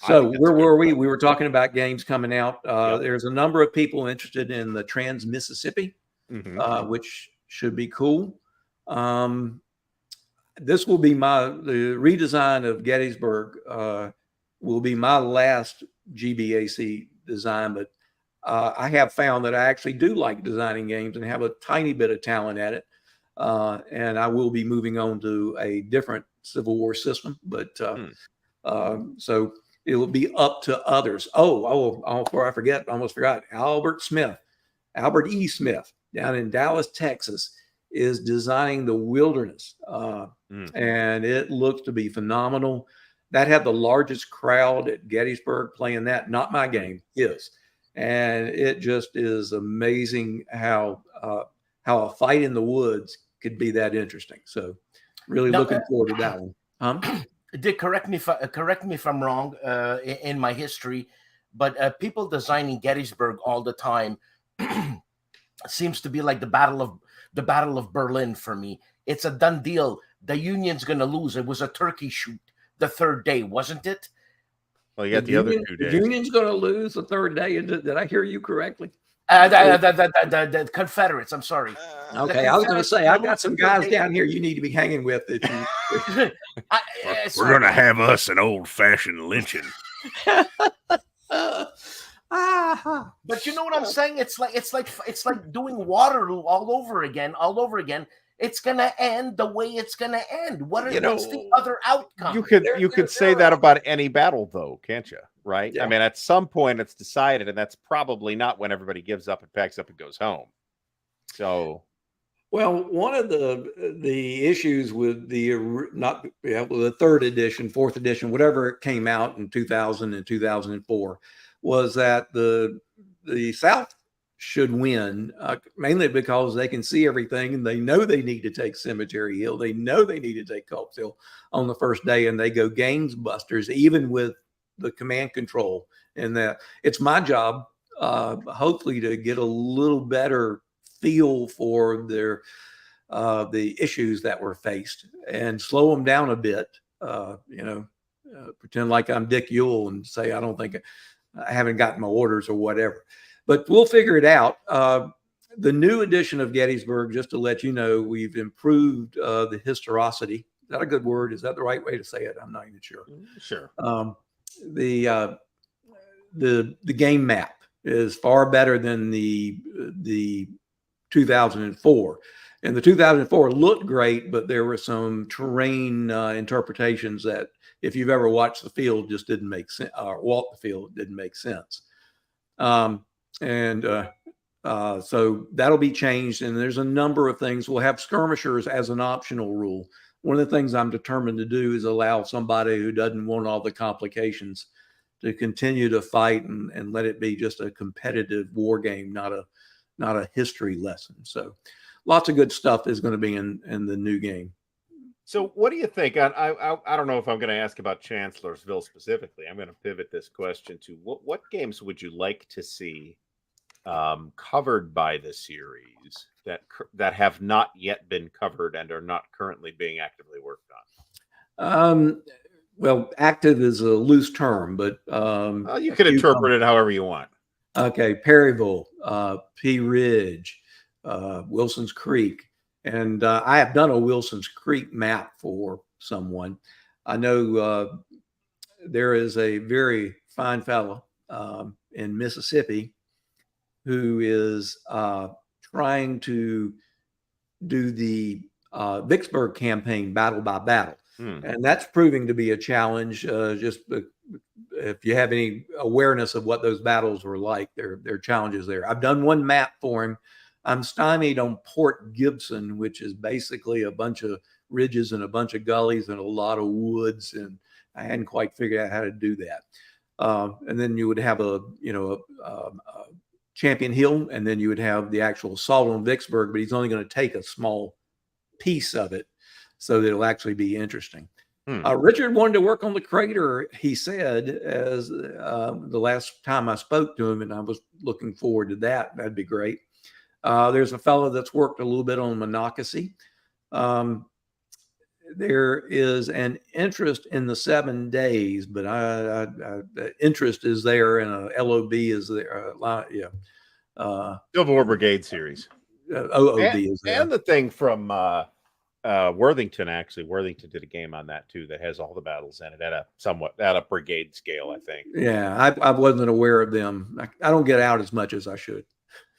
So where were we? We were talking about games coming out. There's a number of people interested in the Trans-Mississippi, which should be cool. This will be the redesign of Gettysburg will be my last GBAC design, but I have found that I actually do like designing games and have a tiny bit of talent at it. And I will be moving on to a different Civil War system, but so it will be up to others. Before I forget, I almost forgot. Albert E. Smith down in Dallas, Texas, is designing the Wilderness, and it looks to be phenomenal. That had the largest crowd at Gettysburg playing that. Not my game, his, and it just is amazing how a fight in the woods could be that interesting. So, really looking forward to that one. Dick, correct me if I'm wrong in my history, but people designing Gettysburg all the time seems to be like the Battle of Berlin for me. It's a done deal. The Union's going to lose. It was a turkey shoot the third day, wasn't it? Well, you got the other 2 days. The Union's going to lose the third day. Did I hear you correctly? The Confederates. I'm sorry. Okay, I was going to say, I've got some guys down here you need to be hanging with. We're going to have us an old-fashioned lynching. But you know what I'm saying? It's like doing Waterloo all over again. It's gonna end the way it's gonna end. What's the other outcome? You could say that about any battle, though, can't you? Right? Yeah. I mean, at some point it's decided, and that's probably not when everybody gives up and packs up and goes home. So, well, one of the issues with the third edition, fourth edition, whatever it came out in 2000 and 2004, was that the South should win, mainly because they can see everything and they know they need to take Cemetery Hill. They know they need to take Culp's Hill on the first day, and they go gangbusters, even with the command control. And that it's my job, hopefully, to get a little better feel for the issues that were faced and slow them down a bit. Pretend like I'm Dick Ewell and say I haven't gotten my orders or whatever. But we'll figure it out. The new edition of Gettysburg, just to let you know, we've improved the historicity. Is that a good word? Is that the right way to say it? I'm not even sure. sure. The game map is far better than the 2004. And the 2004 looked great, but there were some terrain interpretations that, if you've ever watched the field, just didn't make sense, or walked the field, didn't make sense. So that'll be changed. And there's a number of things. We'll have skirmishers as an optional rule. One of the things I'm determined to do is allow somebody who doesn't want all the complications to continue to fight and let it be just a competitive war game, not a history lesson. So lots of good stuff is going to be in the new game. So what do you think? I don't know if I'm going to ask about Chancellorsville specifically. I'm going to pivot this question to what games would you like to see covered by the series that have not yet been covered and are not currently being actively worked on? Well, active is a loose term, but you can interpret it however you want. Okay, Perryville, Pea Ridge, Wilson's Creek. And I have done a Wilson's Creek map for someone. I know there is a very fine fellow in Mississippi who is trying to do the Vicksburg campaign battle by battle. And that's proving to be a challenge. Just if you have any awareness of what those battles were like, there are challenges there. I've done one map for him. I'm stymied on Port Gibson, which is basically a bunch of ridges and a bunch of gullies and a lot of woods, and I hadn't quite figured out how to do that. And then you would have a Champion Hill, and then you would have the actual assault on Vicksburg, but he's only going to take a small piece of it, so that it'll actually be interesting. Richard wanted to work on the crater, he said, as the last time I spoke to him, and I was looking forward to that. That'd be great. There's a fellow that's worked a little bit on Monocacy. There is an interest in the 7 days, but the interest is there, and a LOB is there. Civil War Brigade series. OOB is there. And the thing from Worthington, actually. Worthington did a game on that, too, that has all the battles in it at a brigade scale, I think. Yeah, I wasn't aware of them. I don't get out as much as I should.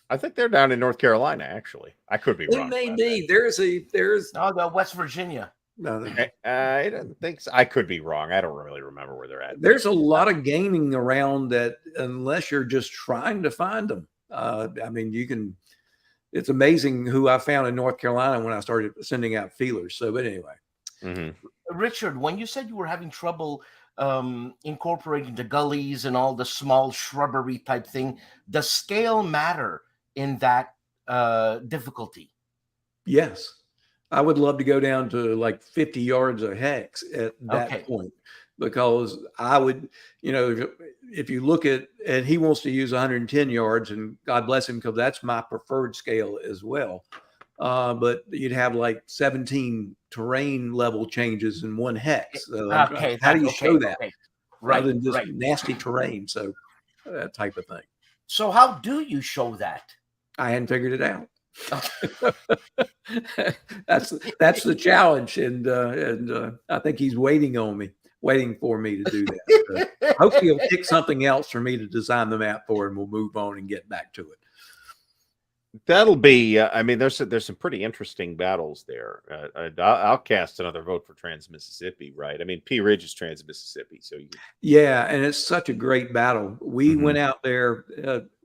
I think they're down in North Carolina, actually. I could be wrong. They may be. There's the West Virginia. No, I don't think so. I could be wrong. I don't really remember where they're at. There's a lot of gaming around that, unless you're just trying to find them. I mean, you can. It's amazing who I found in North Carolina when I started sending out feelers. So, but anyway. Richard, when you said you were having trouble incorporating the gullies and all the small shrubbery type thing, does scale matter in that difficulty? Yes. I would love to go down to like 50 yards of hex at that point, because I would, if you look at, and he wants to use 110 yards, and God bless him, because that's my preferred scale as well. But you'd have like 17 terrain level changes in one hex. So how do you show that? Right. Rather than just nasty terrain. So that type of thing. So how do you show that? I hadn't figured it out. That's the challenge, and I think he's waiting on me. waiting for me to do that. So hopefully he'll pick something else for me to design the map for, and we'll move on and get back to it. That'll be. I mean, there's some pretty interesting battles there. I'll cast another vote for Trans-Mississippi, right? I mean, P Ridge is Trans-Mississippi, so yeah, and it's such a great battle. We went out there.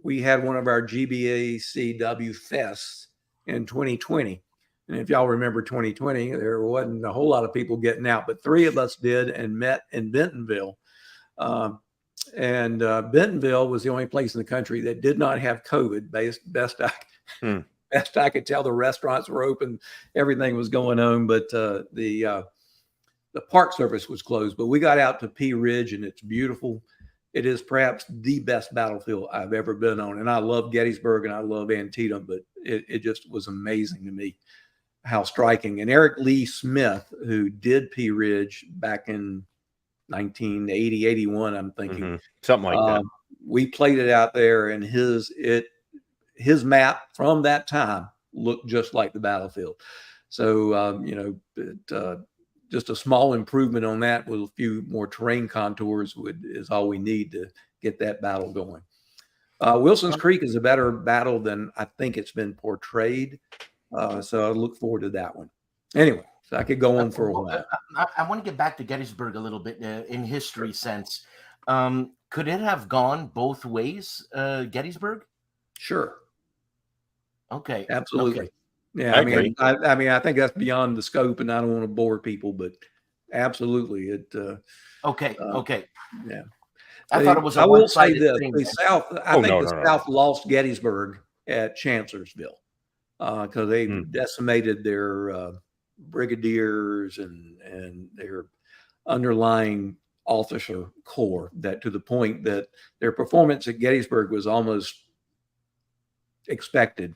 We had one of our GBACW fests in 2020, and if y'all remember 2020, there wasn't a whole lot of people getting out, but 3 of us did and met in Bentonville. And Bentonville was the only place in the country that did not have COVID. Best I could tell, the restaurants were open, everything was going on, but the Park Service was closed. But we got out to P Ridge, and it's beautiful. It is perhaps the best battlefield I've ever been on, and I love Gettysburg and I love Antietam, but it just was amazing to me how striking. And Eric Lee Smith, who did P Ridge back in 1980, 81, I'm thinking. Something like that. We played it out there, and his map from that time looked just like the battlefield. So, just a small improvement on that with a few more terrain contours is all we need to get that battle going. Wilson's Creek is a better battle than I think it's been portrayed. So I look forward to that one. Anyway, so I could go on for a while. I want to get back to Gettysburg a little bit in history sense. Could it have gone both ways, Gettysburg? Sure. Okay. Absolutely. Okay. Yeah. I mean, I think that's beyond the scope, and I don't want to bore people, but absolutely. Okay. Yeah. I thought it was. I will say this: thing. the South. I think the South lost Gettysburg at Chancellorsville because they decimated their brigadiers and their underlying officer corps. That to the point that their performance at Gettysburg was almost expected,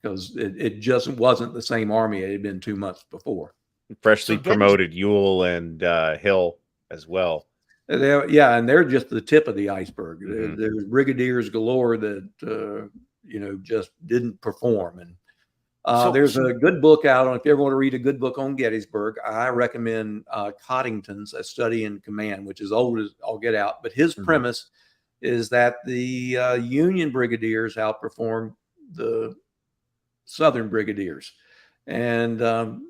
because it just wasn't the same army it had been 2 months before. Freshly promoted Ewell and Hill as well. And they're just the tip of the iceberg. There's brigadiers galore that just didn't perform. And there's a good book out on, if you ever want to read a good book on Gettysburg, I recommend Coddington's A Study in Command, which is old as all get out. But his premise is that the Union brigadiers outperformed the Southern brigadiers, and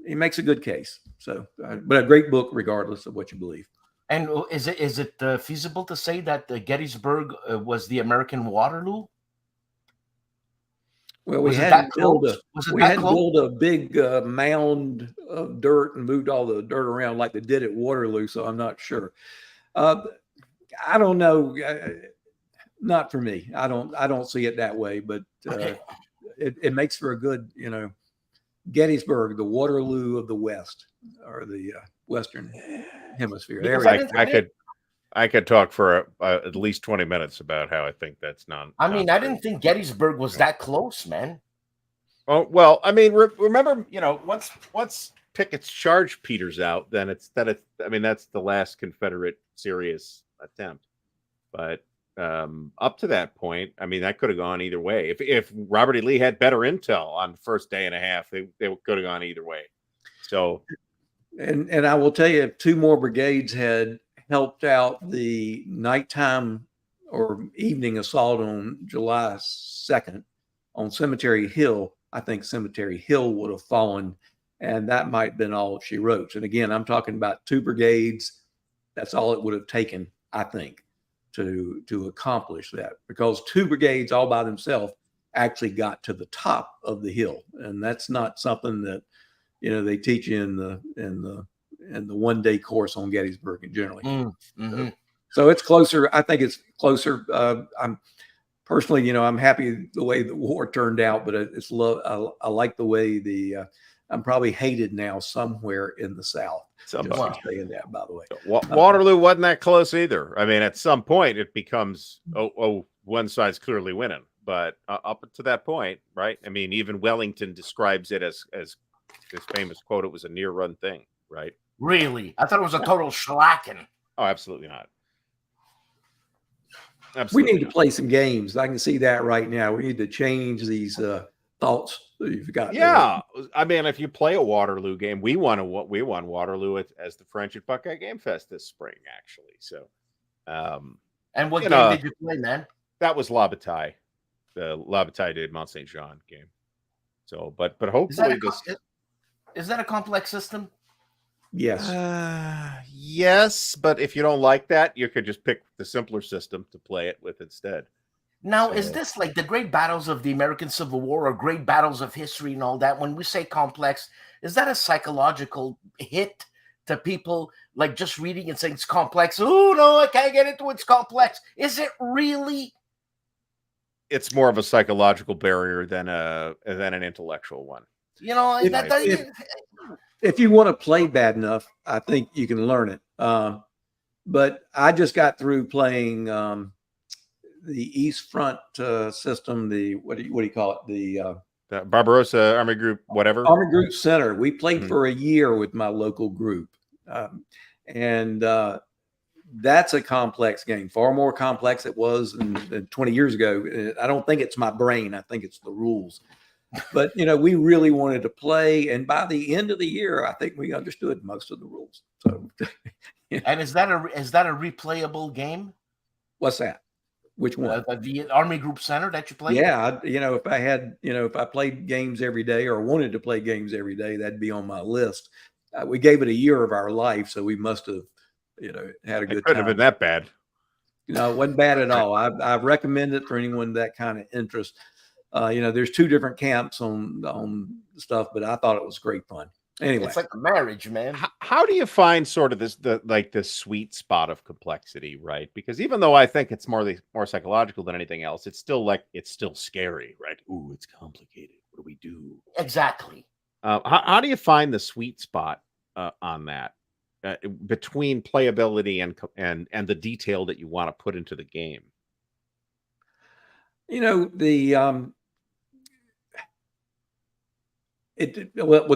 he makes a good case. So, but a great book, regardless of what you believe. And is it feasible to say that Gettysburg was the American Waterloo? Well, we had to build a big mound of dirt and moved all the dirt around like they did at Waterloo. So I'm not sure. I don't know. Not for me. I don't see it that way. But it makes for a good, Gettysburg, the Waterloo of the West, or the Western Hemisphere. There I could talk for at least 20 minutes about how I think that's not. I didn't think Gettysburg was that close, man. Oh well, I mean, remember, once Pickett's charge peters out, then that's the last Confederate serious attempt. But up to that point, that could have gone either way. If Robert E. Lee had better intel on the first day and a half, they could have gone either way. So, and I will tell you, if 2 more brigades had helped out the nighttime or evening assault on July 2nd on Cemetery Hill, I think Cemetery Hill would have fallen, and that might have been all she wrote. And again, I'm talking about 2 brigades. That's all it would have taken, I think, to accomplish that, because 2 brigades all by themselves actually got to the top of the hill, and that's not something that they teach you in the 1-day course on Gettysburg generally. So it's closer. I think it's closer. I'm personally, I'm happy the way the war turned out, but I like the way I'm probably hated now somewhere in the South. Somebody saying that, by the way. Waterloo wasn't that close either. at some point it becomes, one side's clearly winning, but up to that point, right? Even Wellington describes it as his famous quote, "It was a near run thing," right? Really? I thought it was a total shellacking. Oh, absolutely not. We need to play some games. I can see that right now. We need to change these thoughts you've got? Yeah, I mean, if you play a Waterloo game, we won Waterloo as the French at Buckeye Game Fest this spring, actually. So, And what you game know, did you play, man? that was La Bataille, the La Bataille de Mont Saint Jean game. So, but Is that, hopefully is that a complex system? Yes. Yes, but if you don't like that, you could just pick the simpler system to play it with instead. Now, So- is this like the great battles of the American Civil War or great battles of history and all that? When we say complex, is that a psychological hit to people, like just reading and saying it's complex? Oh, no, I can't get into it. It's complex. Is it really? It's more of a psychological barrier than an intellectual one. You know, If you want to play bad enough, I think you can learn it. But I just got through playing the East Front system. The what do you call it? The Barbarossa Army Group, whatever. Army Group Center. We played Mhm. for a year with my local group, and that's a complex game. Far more complex it was than 20 years ago. I don't think it's my brain. I think it's the rules. But we really wanted to play, and by the end of the year, I think we understood most of the rules. So, and is that a replayable game? what's that? Which one? The Army Group Center that you played? Yeah, if I had, if I played games every day or wanted to play games every day, that'd be on my list. We gave it a year of our life, so we must have, had a good It couldn't time. have been that bad. No, it wasn't bad at all. I recommend it for anyone that kind of interest. There's two different camps on stuff, but I thought it was great fun. Anyway, It's like a marriage, man. How do you find sort of the sweet spot of complexity, right? Because even though I think it's more psychological than anything else, it's still scary, right? Ooh, it's complicated. What do we do? Exactly. How do you find the sweet spot on that between playability and the detail that you want to put into the game? With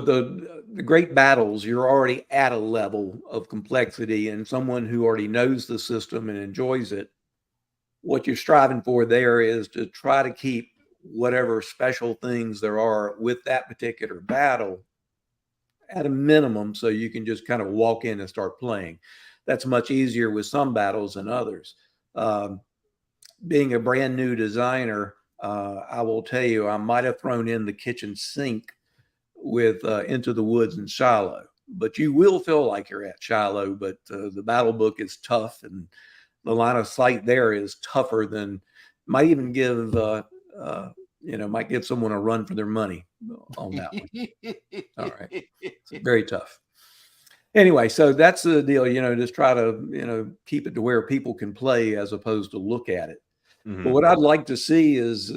the great battles, you're already at a level of complexity, and someone who already knows the system and enjoys it, what you're striving for there is to try to keep whatever special things there are with that particular battle at a minimum, so you can just kind of walk in and start playing. That's much easier with some battles than others. Being a brand new designer, I will tell you, I might have thrown in the kitchen sink with Into the Woods and Shiloh, but you will feel like you're at Shiloh. But the battle book is tough, and the line of sight there is tougher than might even give might give someone a run for their money on that one. All right, it's very tough. Anyway, so that's the deal. Just try to keep it to where people can play as opposed to look at it. Mm-hmm. But what I'd like to see is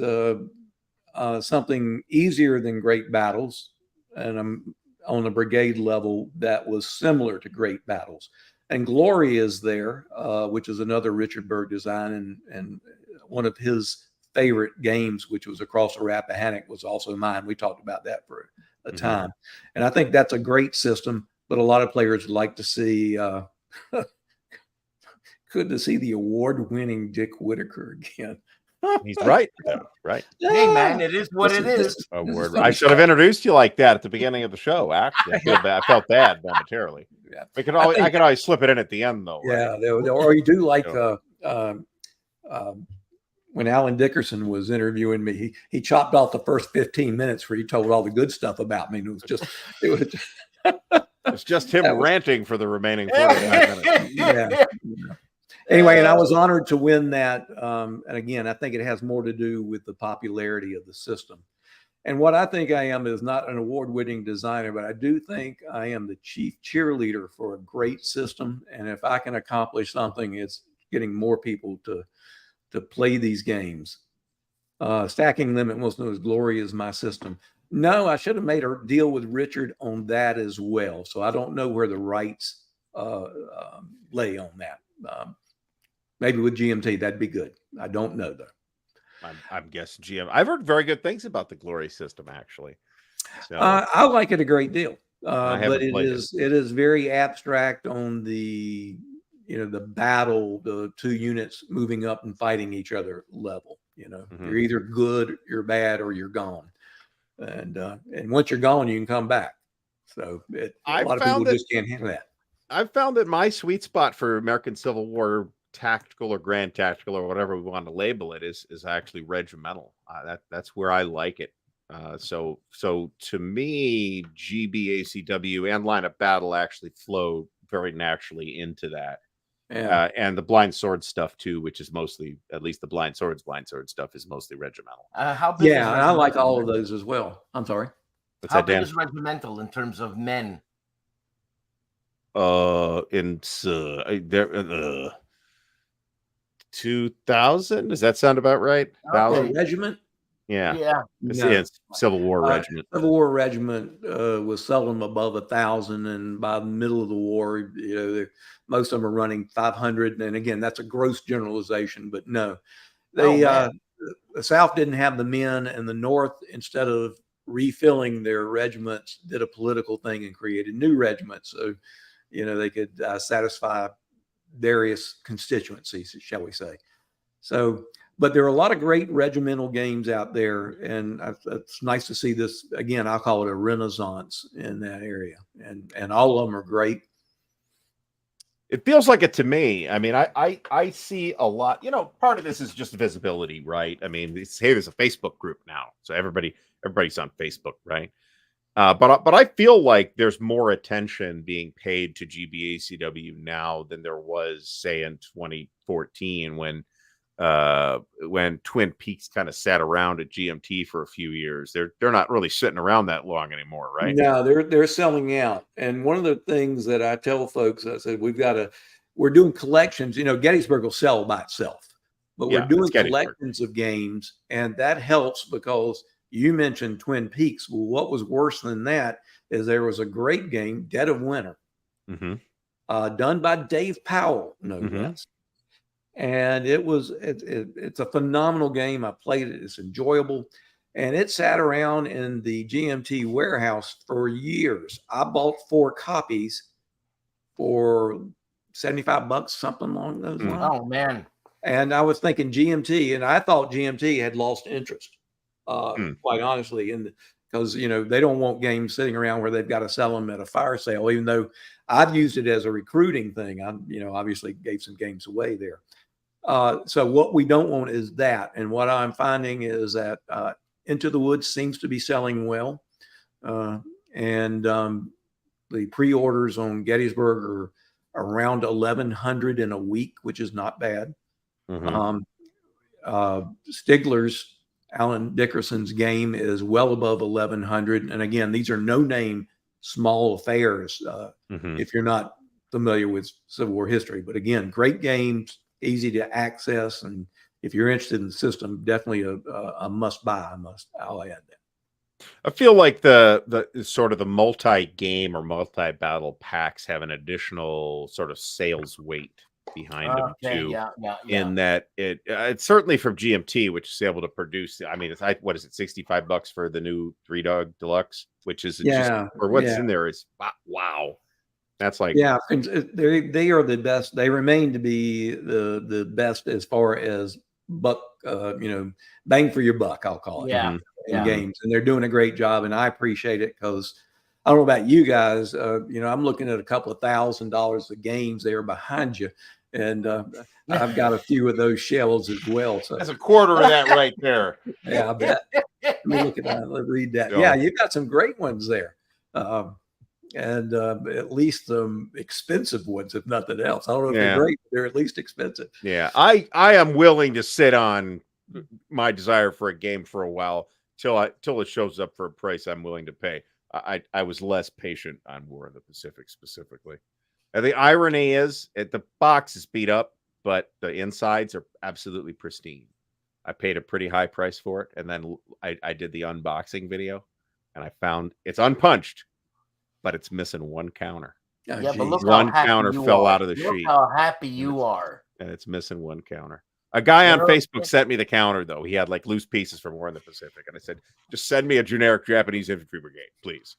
something easier than Great Battles, and I'm on a brigade level that was similar to Great Battles. And Glory is there, which is another Richard Berg design, and one of his favorite games, which was Across the Rappahannock, was also mine. We talked about that for a time, and I think that's a great system. But a lot of players would like to see. Good to see the award-winning Dick Whitaker again. He's right, though, right? Hey, man, it is what it is. I should have introduced you like that at the beginning of the show. Actually, I felt bad momentarily. Yeah. I could always slip it in at the end, though. Right? Yeah, or you do like when Alan Dickerson was interviewing me, he chopped off the first 15 minutes where he told all the good stuff about me. And it's just him ranting for the remaining 45 minutes. Yeah. Anyway, and I was honored to win that. And again, I think it has more to do with the popularity of the system. And what I think I am is not an award-winning designer, but I do think I am the chief cheerleader for a great system. And if I can accomplish something, it's getting more people to play these games. Stacking Limit Most Known as Glory is my system. No, I should have made a deal with Richard on that as well. So I don't know where the rights lay on that. Maybe with GMT, that'd be good. I don't know, though. I'm guessing GM. I've heard very good things about the Glory system, actually. So, I like it a great deal, but it it. is very abstract on the the battle, the two units moving up and fighting each other level. You're either good, you're bad, or you're gone. and once you're gone, you can come back. So a lot of people just can't handle that. I've found that my sweet spot for American Civil War tactical or grand tactical or whatever we want to label it is actually regimental. That's where I like it. So to me, GBACW and line of battle actually flow very naturally into that. Yeah. And the blind sword stuff too, which is mostly, at least the blind sword stuff is mostly regimental. How big? Yeah, and I like all of those as well. I'm sorry. How big is regimental in terms of men? In there 2,000. Does that sound about right? Okay. Regiment. Yeah. It's Civil War regiment. Civil War regiment was seldom above 1,000, and by the middle of the war, most of them are running 500. And again, that's a gross generalization, but no, the South didn't have the men, and the North, instead of refilling their regiments, did a political thing and created new regiments. So, they could satisfy various constituencies, shall we say. So, but there are a lot of great regimental games out there, and it's nice to see this. Again, I'll call it a renaissance in that area, and all of them are great. It feels like it to me. I mean, I see a lot. Part of this is just visibility, right? I mean, hey, there's a Facebook group now, so everybody's on Facebook, right? But I feel like there's more attention being paid to GBACW now than there was, say, in 2014 when Twin Peaks kind of sat around at GMT for a few years. They're not really sitting around that long anymore, right? No, they're selling out. And one of the things that I tell folks, I said, we're doing collections. Gettysburg will sell by itself, but we're doing collections of games, and that helps because you mentioned Twin Peaks. Well, what was worse than that is there was a great game, Dead of Winter, done by Dave Powell, no less. And it's a phenomenal game. I played it. It's enjoyable. And it sat around in the GMT warehouse for years. I bought 4 copies for $75, something along those lines. Oh, man. And I was thinking GMT, and I thought GMT had lost interest, quite honestly, because, they don't want games sitting around where they've got to sell them at a fire sale, even though I've used it as a recruiting thing. I, obviously gave some games away there. So what we don't want is that. And what I'm finding is that Into the Woods seems to be selling well. And the pre-orders on Gettysburg are around 1,100 in a week, which is not bad. Stigler's, Alan Dickerson's game is well above 1,100. And again, these are no-name small affairs if you're not familiar with Civil War history. But again, great games, easy to access, and if you're interested in the system, definitely a must buy. I'll add that. I feel like the sort of the multi-game or multi-battle packs have an additional sort of sales weight behind them too. In that it's certainly from GMT, which is able to produce. I mean, what is it, $65 for the new 3 Dog Deluxe, which is what's in there is wow. That's like, they are the best. They remain to be the best as far as buck, bang for your buck, I'll call it. In games, and they're doing a great job, and I appreciate it because I don't know about you guys. I'm looking at a couple of $1,000 of games there behind you, and I've got a few of those shells as well. So that's a quarter of that right there. Yeah, I bet. Let me look at that. Let's read that. Yeah, you've got some great ones there. And at least expensive ones, if nothing else. I don't know if they're great, but they're at least expensive. Yeah, I am willing to sit on my desire for a game for a while till it shows up for a price I'm willing to pay. I was less patient on War of the Pacific specifically. And the irony is, the box is beat up, but the insides are absolutely pristine. I paid a pretty high price for it, and then I did the unboxing video, and I found it's unpunched, but it's missing one counter. But look one counter fell out of the sheet. Look how happy you are. And it's missing one counter. A guy on Facebook sent me the counter, though. He had like loose pieces from War in the Pacific. And I said, just send me a generic Japanese infantry brigade, please.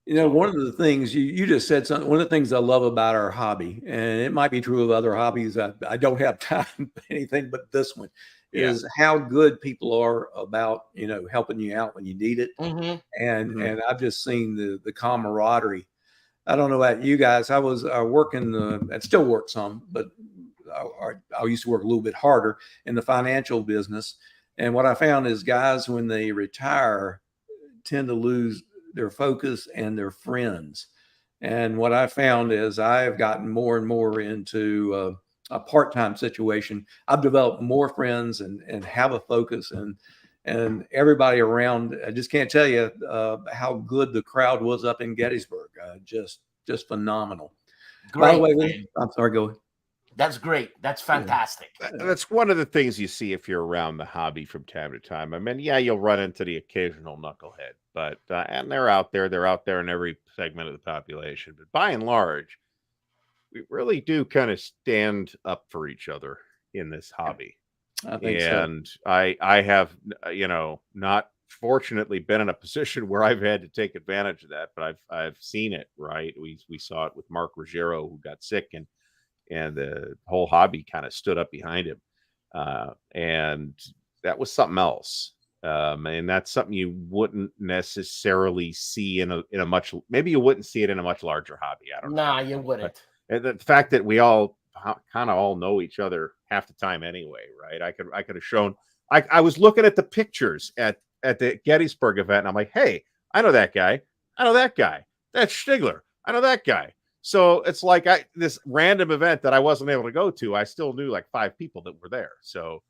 You know, one of the things you just said something, one of the things I love about our hobby, and it might be true of other hobbies, I don't have time for anything but this one, is how good people are about, helping you out when you need it. And I've just seen the camaraderie. I don't know about you guys. I was working, and still work some, but I used to work a little bit harder in the financial business. And what I found is guys, when they retire, tend to lose their focus and their friends. And what I found is I've gotten more and more into a part-time situation. I've developed more friends and have a focus, and everybody around. I just can't tell you how good the crowd was up in Gettysburg. Just phenomenal. Great. By the way, I'm sorry, go ahead. That's great. That's fantastic. That's one of the things you see if you're around the hobby from time to time. I mean, yeah, you'll run into the occasional knucklehead, but and they're out there. They're out there in every segment of the population. But by and large, we really do kind of stand up for each other in this hobby. I think and so. I have, not fortunately been in a position where I've had to take advantage of that, but I've seen it. Right, we saw it with Mark Ruggiero, who got sick, and the whole hobby kind of stood up behind him. And that was something else. And that's something you wouldn't necessarily see in a much, maybe you wouldn't see it in a much larger hobby. I don't know. Nah, you wouldn't. But the fact that we all kind of all know each other half the time anyway, right? I could have shown, I was looking at the pictures at the Gettysburg event, and I'm like, hey, I know that guy. I know that guy. That's Stigler. I know that guy. So it's like this random event that I wasn't able to go to, I still knew like 5 people that were there. So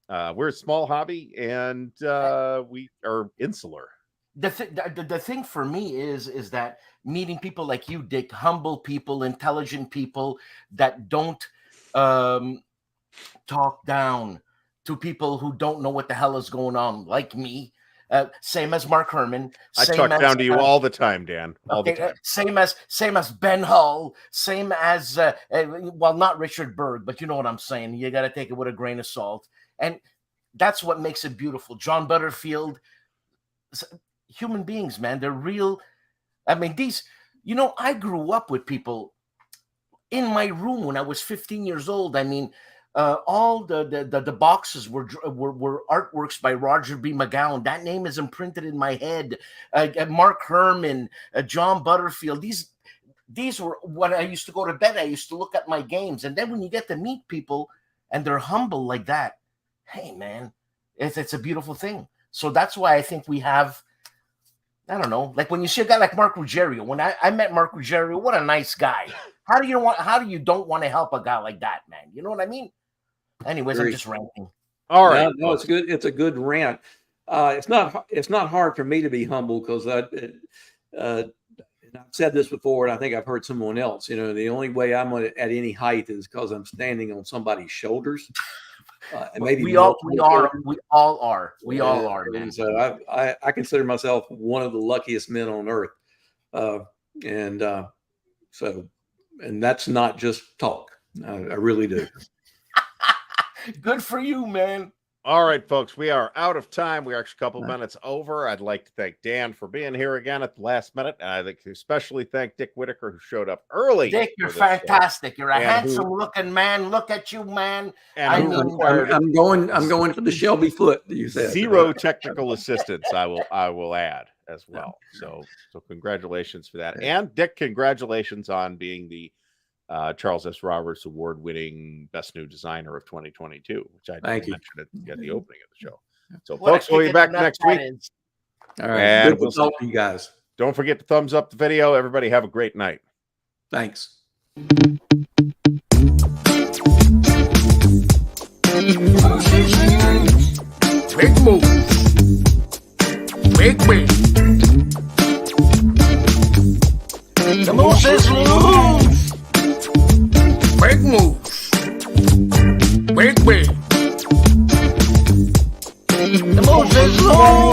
we're a small hobby, and we are insular. The thing for me is that meeting people like you, Dick, humble people, intelligent people that don't talk down to people who don't know what the hell is going on, like me. Same as Mark Herman. I talk down to you all the time, Dan. All the time. Same as Ben Hull. Same as well, not Richard Berg, but you know what I'm saying. You got to take it with a grain of salt, and that's what makes it beautiful. John Butterfield, human beings, man. They're real. I mean, these. I grew up with people in my room when I was 15 years old. I mean. All the boxes were artworks by Roger B. McGowan. That name is imprinted in my head. Mark Herman, John Butterfield. These were when I used to go to bed. I used to look at my games, and then when you get to meet people and they're humble like that, hey man, it's a beautiful thing. So that's why I think we have. I don't know, like when you see a guy like Mark Ruggiero. When I met Mark Ruggiero, what a nice guy. How do you don't want to help a guy like that, man? You know what I mean? Anyways, I'm just ranting. All right. No, it's good. It's a good rant. It's not hard for me to be humble because and I've said this before, and I think I've heard someone else. The only way I'm at any height is because I'm standing on somebody's shoulders. And maybe we all are, man. So I consider myself one of the luckiest men on earth, and that's not just talk. I really do. Good for you, man. All right, folks, we are out of time. We are actually a couple minutes over. I'd like to thank Dan for being here again at the last minute. And I'd like to especially thank Dick Whitaker, who showed up early. Dick, you're fantastic. You're a handsome-looking man. Look at you, man. I'm going for the Shelby foot. You said 0 technical assistance. I will add as well. So congratulations for that. And Dick, congratulations on being the Charles S. Roberts Award-winning Best New Designer of 2022, which I mentioned at the opening of the show. So, folks, we'll be back next week. All right. And good to talk to you guys. Don't forget to thumbs up the video. Everybody have a great night. Thanks. Big move. Big win. The moose is loose. Big moves. Big win. The moose is loose.